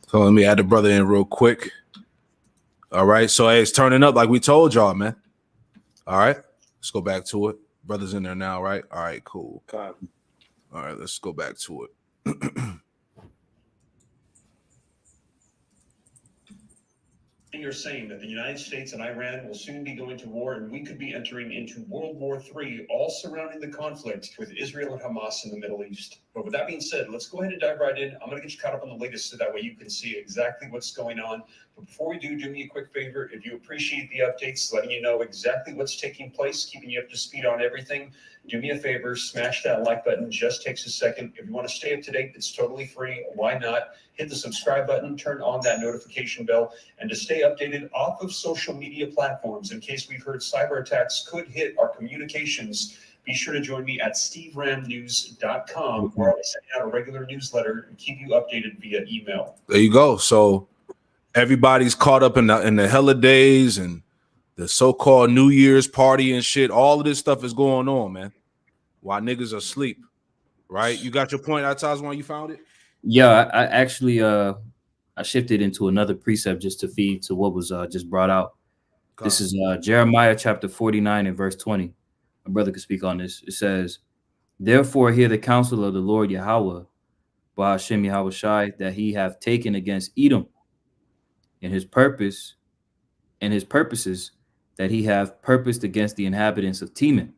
So let me add the brother in real quick. All right. So hey, it's turning up like we told y'all, man. All right. Let's go back to it. Brother's in there now, right? All right, cool. Okay. All right, let's go back to it. You're saying that the United States and Iran will soon be going to war, and we could be entering into World War III, all surrounding the conflict with Israel and Hamas in the Middle East. But with that being said, let's go ahead and dive right in. I'm going to get you caught up on the latest so that way you can see exactly what's going on. But before we do me a quick favor. If you appreciate the updates, letting you know exactly what's taking place, keeping you up to speed on everything, do me a favor, smash that like button. Just takes a second. If you want to stay up to date, it's totally free. Why not? Hit the subscribe button, turn on that notification bell, and to stay updated off of social media platforms in case we've heard cyber attacks could hit our communications. Be sure to join me at steveramnews.com, where I'll be sending out a regular newsletter and keep you updated via email. There you go. So everybody's caught up in the holidays and the so-called New Year's party and shit. All of this stuff is going on, man, while niggas are asleep, right? You got your point, Atazwan, you found it? Yeah, I actually I shifted into another precept just to feed to what was just brought out. This is Jeremiah chapter 49 and verse 20. My brother could speak on this. It says, "Therefore hear the counsel of the Lord Yahweh, Ba'ashem Yahweh Shai, that he hath taken against Edom, and his purposes that he hath purposed against the inhabitants of Teman.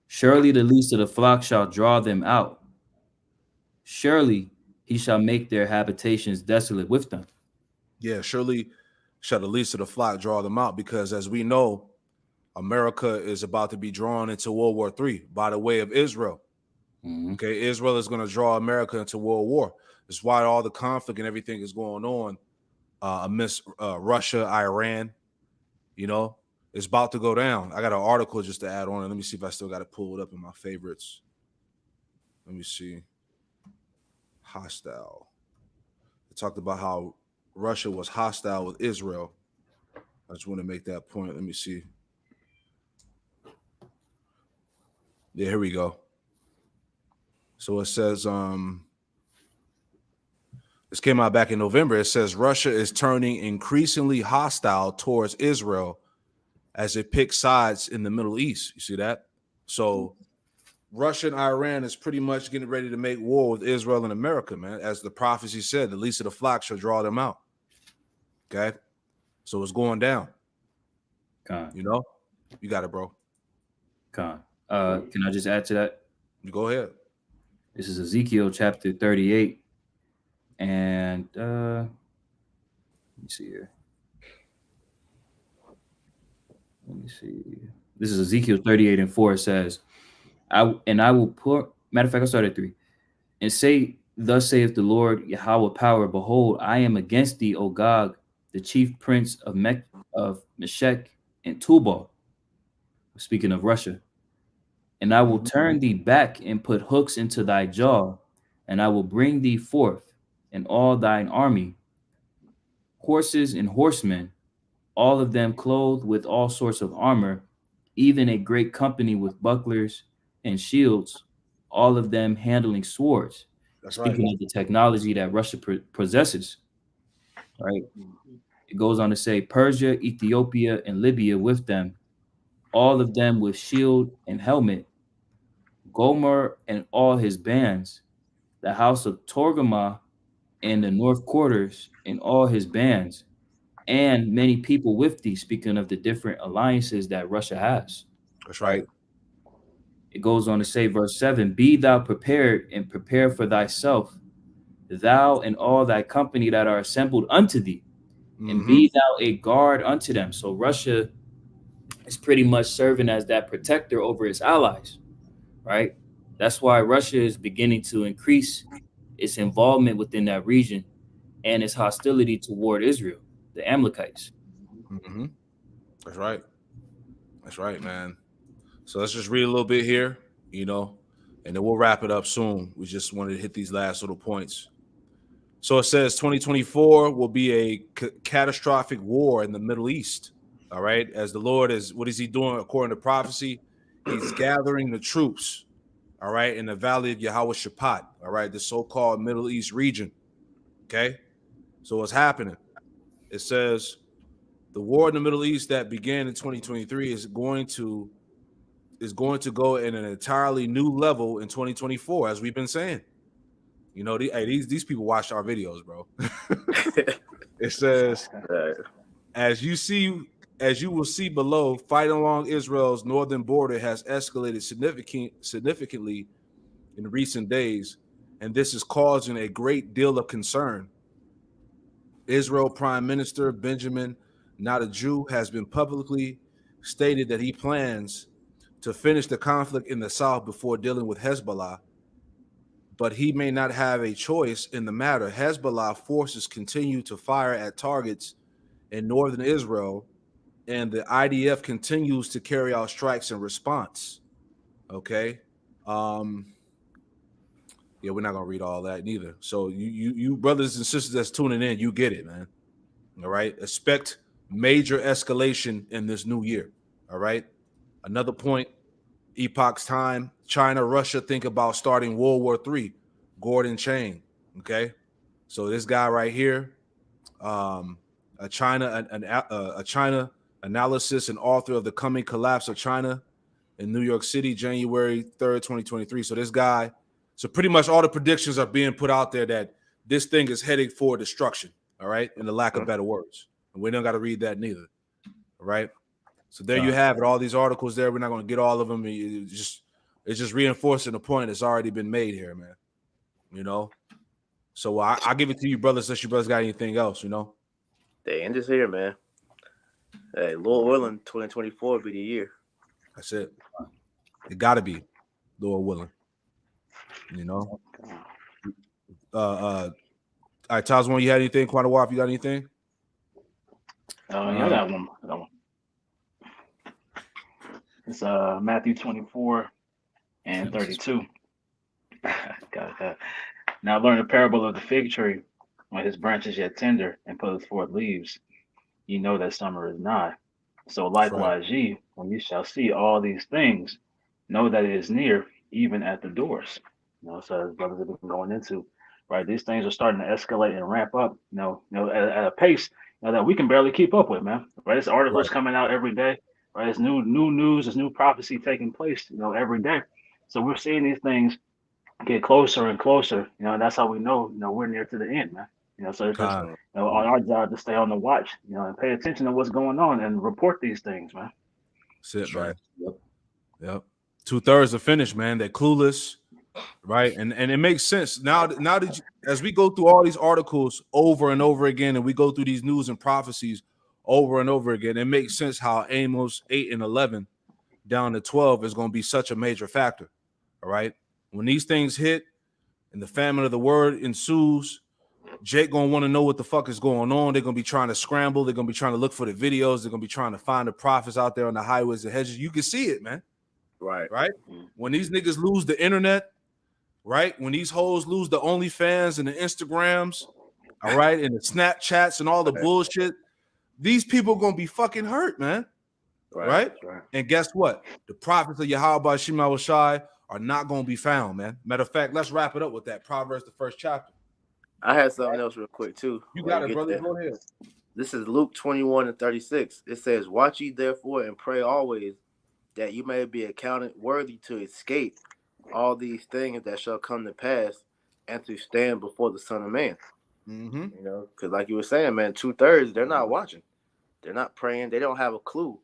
Surely the least of the flock shall draw them out. Surely he shall make their habitations desolate with them." Yeah, surely shall the least of the flock draw them out, because as we know, America is about to be drawn into World War III by the way of Israel. Okay, Israel is going to draw America into World War. That's why all the conflict and everything is going on amidst Russia, Iran. You know, it's about to go down. I got an article just to add on. Let me see if I still got it pulled up in my favorites. Let me see. Hostile. It talked about how Russia was hostile with Israel. I just want to make that point. Let me see. Yeah, here we go. So it says, this came out back in November. It says Russia is turning increasingly hostile towards Israel as it picks sides in the Middle East. You see that? So Russia and Iran is pretty much getting ready to make war with Israel and America, man. As the prophecy said, the least of the flock shall draw them out. Okay? So it's going down. You know? You got it, bro. Can I just add to that? You go ahead. This is Ezekiel chapter 38. And let me see here. Let me see. This is Ezekiel 38 and 4. It says, I will pour, matter of fact, I'll start at 3. And say, thus saith the Lord Yahweh power, behold, I am against thee, O Gog, the chief prince of Meshech and Tubal. Speaking of Russia. And I will turn thee back and put hooks into thy jaw, and I will bring thee forth and all thine army, horses and horsemen, all of them clothed with all sorts of armor, even a great company with bucklers and shields, all of them handling swords. That's Speaking right. of the technology that Russia possesses, right? It goes on to say Persia, Ethiopia, and Libya with them, all of them with shield and helmet, Gomer and all his bands, the house of Torgama and the north quarters and all his bands, and many people with thee, speaking of the different alliances that Russia has. That's right. It goes on to say, verse 7, be thou prepared and prepare for thyself, thou and all thy company that are assembled unto thee, and be thou a guard unto them. So Russia is pretty much serving as that protector over its allies, right? That's why Russia is beginning to increase its involvement within that region and its hostility toward Israel, the Amalekites. That's right. That's right, man. So let's just read a little bit here. You know, and then we'll wrap it up soon. We just wanted to hit these last little points. So it says 2024 will be a catastrophic war in the Middle East. All right. As the Lord is, what is he doing according to prophecy? He's gathering the troops, all right, in the valley of Yahweh Shaphat, all right, the so-called Middle East region. Okay. So what's happening? It says the war in the Middle East that began in 2023 is going to go in an entirely new level in 2024, as we've been saying. You know, these people watch our videos, bro. It says, as you will see below, fighting along Israel's northern border has escalated significantly in recent days, and this is causing a great deal of concern. Israel Prime Minister Benjamin Netanyahu has been publicly stated that he plans to finish the conflict in the south before dealing with Hezbollah, but he may not have a choice in the matter. Hezbollah forces continue to fire at targets in northern Israel, and the IDF continues to carry out strikes in response. Okay. Yeah, we're not gonna read all that neither. So you brothers and sisters that's tuning in, you get it, man. All right. Expect major escalation in this new year. All right. Another point, epoch's time, China, Russia think about starting World War III. Gordon Chang. Okay. So this guy right here, a China analysis and author of The Coming Collapse of China in New York City, January 3rd, 2023. So this guy, so pretty much all the predictions are being put out there that this thing is heading for destruction, all right, in the lack of better words. And we don't got to read that neither, all right? So there you have it, all these articles there. We're not going to get all of them. It's just reinforcing the point that's already been made here, man, you know? So I'll give it to you, brothers, unless you brothers got anything else, you know? The end is here, man. Hey, Lord willing, 2024 will be the year. That's it. It got to be, Lord willing. You know? All right, Tazwan, you had anything? Quanawaf, you got anything? Yeah, I got one. It's Matthew 24 and 32. Now learn the parable of the fig tree. When his branch is yet tender and putteth forth leaves, ye know that summer is nigh. So likewise ye, when you shall see all these things, know that it is near, even at the doors. You know, so as brothers have been going into, right, these things are starting to escalate and ramp up, at a pace, that we can barely keep up with, man. Right, this articles coming out every day, right? It's new news, there's new prophecy taking place, every day. So we're seeing these things get closer and closer, and that's how we know, we're near to the end, man. So it's just, on our job to stay on the watch, and pay attention to what's going on and report these things, man. That's it, man. Yep. 2/3 are finished, man. They're clueless, right? And it makes sense now that as we go through all these articles over and over again, and we go through these news and prophecies over and over again, it makes sense how Amos 8 and 11 down to 12 is going to be such a major factor. All right, when these things hit and the famine of the word ensues, Jake gonna want to know what the fuck is going on. They're gonna be trying to scramble. They're gonna be trying to look for the videos. They're gonna be trying to find the prophets out there on the highways and hedges. You can see it, man. Right. When these niggas lose the internet, right? When these hoes lose the OnlyFans and the Instagrams, all right, and the Snapchats and all the bullshit, these people gonna be fucking hurt, man. Right? And guess what? The prophets of Yahweh Shema Shai are not gonna be found, man. Matter of fact, let's wrap it up with that. Proverbs, the 1st chapter. I had something else real quick too. You got it, brother. Go ahead. This is Luke 21 and 36. It says, "Watch ye therefore and pray always, that you may be accounted worthy to escape all these things that shall come to pass, and to stand before the Son of Man." Because like you were saying, man, 2/3 they're not watching, they're not praying, they don't have a clue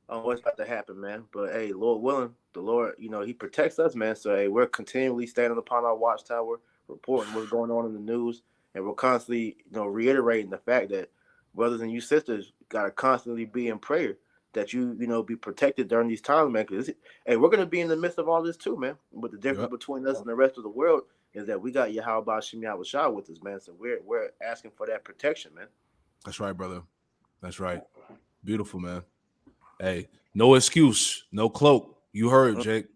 on what's about to happen, man. But hey, Lord willing, the Lord, He protects us, man. So hey, we're continually standing upon our watchtower, reporting what's going on in the news, and we're constantly, reiterating the fact that brothers and you sisters gotta constantly be in prayer that you be protected during these times, man. Because hey, we're gonna be in the midst of all this too, man. But the difference between us and the rest of the world is that we got Yahweh Shem Shah with us, man. So we're asking for that protection, man. That's right, brother. That's right. Beautiful, man. Hey, no excuse, no cloak. You heard, Jake.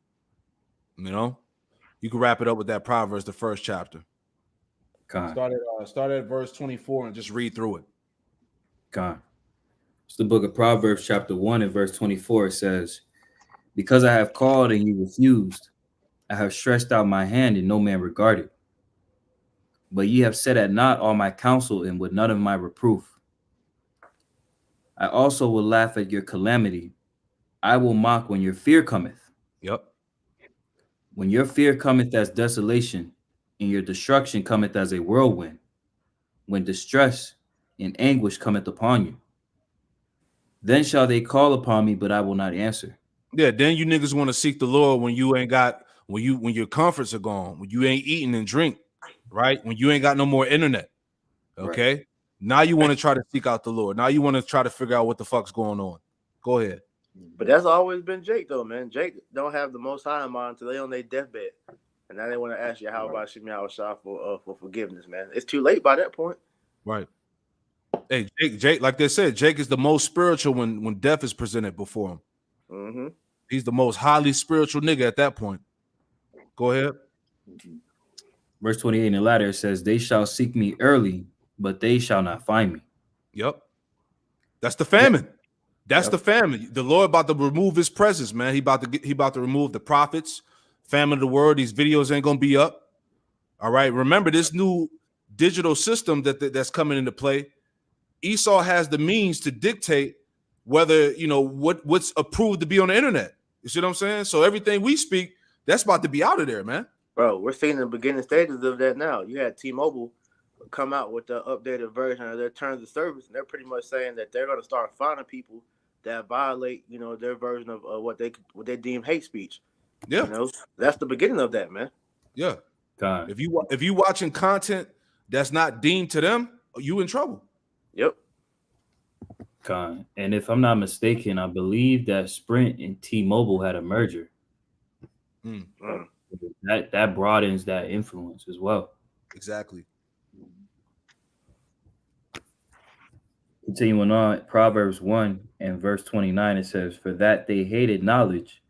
You can wrap it up with that Proverbs, the first chapter. Start at verse 24 and just read through it. It's the book of Proverbs, chapter 1 and verse 24. It says, because I have called and you refused, I have stretched out my hand and no man regarded. But ye have set at naught all my counsel and with none of my reproof. I also will laugh at your calamity. I will mock when your fear cometh. Yep. When your fear cometh as desolation, and your destruction cometh as a whirlwind, when distress and anguish cometh upon you, then shall they call upon me, but I will not answer. Yeah, then you niggas want to seek the Lord when you ain't got when your comforts are gone, when you ain't eating and drink, right? When you ain't got no more internet. Okay. Right. Now you want to try to seek out the Lord. Now you want to try to figure out what the fuck's going on. Go ahead. But that's always been Jake, though, man. Jake don't have the Most High in mind until they on their deathbed, and now they want to ask you how about Shemi Awashai for forgiveness, man. It's too late by that point. Right. Hey, Jake, like they said, Jake is the most spiritual when death is presented before him. Mm-hmm. He's the most highly spiritual nigga at that point. Go ahead. Verse 28 in the latter, it says, they shall seek me early, but they shall not find me. Yep. That's the famine. That's the famine. The Lord about to remove his presence, man. He about to remove the prophets, famine of the word. These videos ain't gonna be up. All right. Remember this new digital system that's coming into play. Esau has the means to dictate whether what's approved to be on the internet. You see what I'm saying? So everything we speak, that's about to be out of there, man. Bro, we're seeing the beginning stages of that now. You had T-Mobile come out with the updated version of their terms of service, and they're pretty much saying that they're going to start finding people that violate, their version of what they deem hate speech. Yeah, that's the beginning of that, man. Yeah, God. If you watching content that's not deemed to them, you in trouble. Yep. God. And if I'm not mistaken, I believe that Sprint and T-Mobile had a merger. That broadens that influence as well. Exactly. Continuing on, Proverbs 1 and verse 29, it says, for that they hated knowledge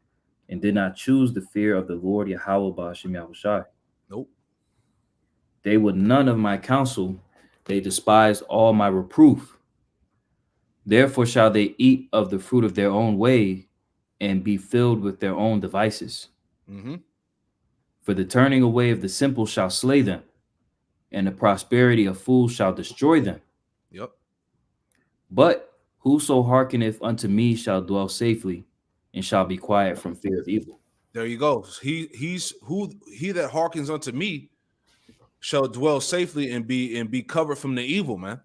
and did not choose the fear of the Lord Yahweh Ba'ashem Yahushai. Nope. They would none of my counsel, they despised all my reproof. Therefore shall they eat of the fruit of their own way and be filled with their own devices. Mm-hmm. For the turning away of the simple shall slay them, and the prosperity of fools shall destroy them. Yep. But whoso hearkeneth unto me shall dwell safely, and shall be quiet from fear of evil. There you go. He that hearkens unto me shall dwell safely and be covered from the evil, man.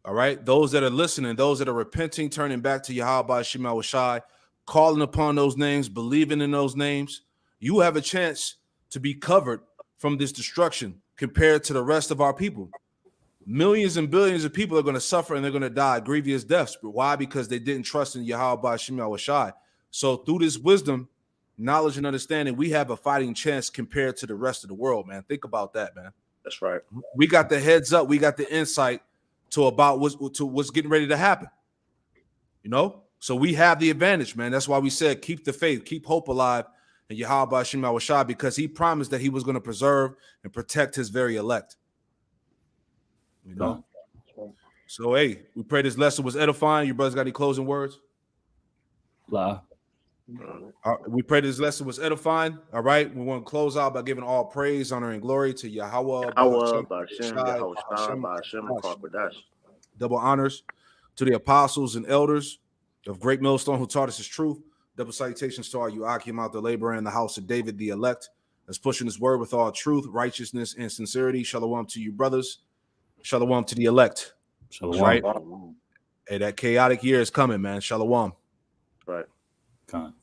All right. Those that are listening, those that are repenting, turning back to Yahweh Shema Washai, calling upon those names, believing in those names, you have a chance to be covered from this destruction compared to the rest of our people. Millions and billions of people are going to suffer and they're going to die grievous deaths. But why? Because they didn't trust in Yahweh Shema Washai. So through this wisdom, knowledge, and understanding, we have a fighting chance compared to the rest of the world, man. Think about that, man. That's right. We got the heads up. We got the insight to what's getting ready to happen. So we have the advantage, man. That's why we said keep the faith, keep hope alive in Yahweh Shema Washai, because he promised that he was going to preserve and protect his very elect. So hey, we pray this lesson was edifying. You brothers got any closing words? Blah. We pray this lesson was edifying. All right, we want to close out by giving all praise, honor, and glory to Yahweh. Double honors to the apostles and elders of Great Millstone who taught us his truth. Double salutations to our Yuakim out the laborer in the house of David, the elect, that's pushing his word with all truth, righteousness, and sincerity. Shalom to you, brothers. Shalom to the elect. Shalom. Right? Hey, that chaotic year is coming, man. Shalom. Right. Come on.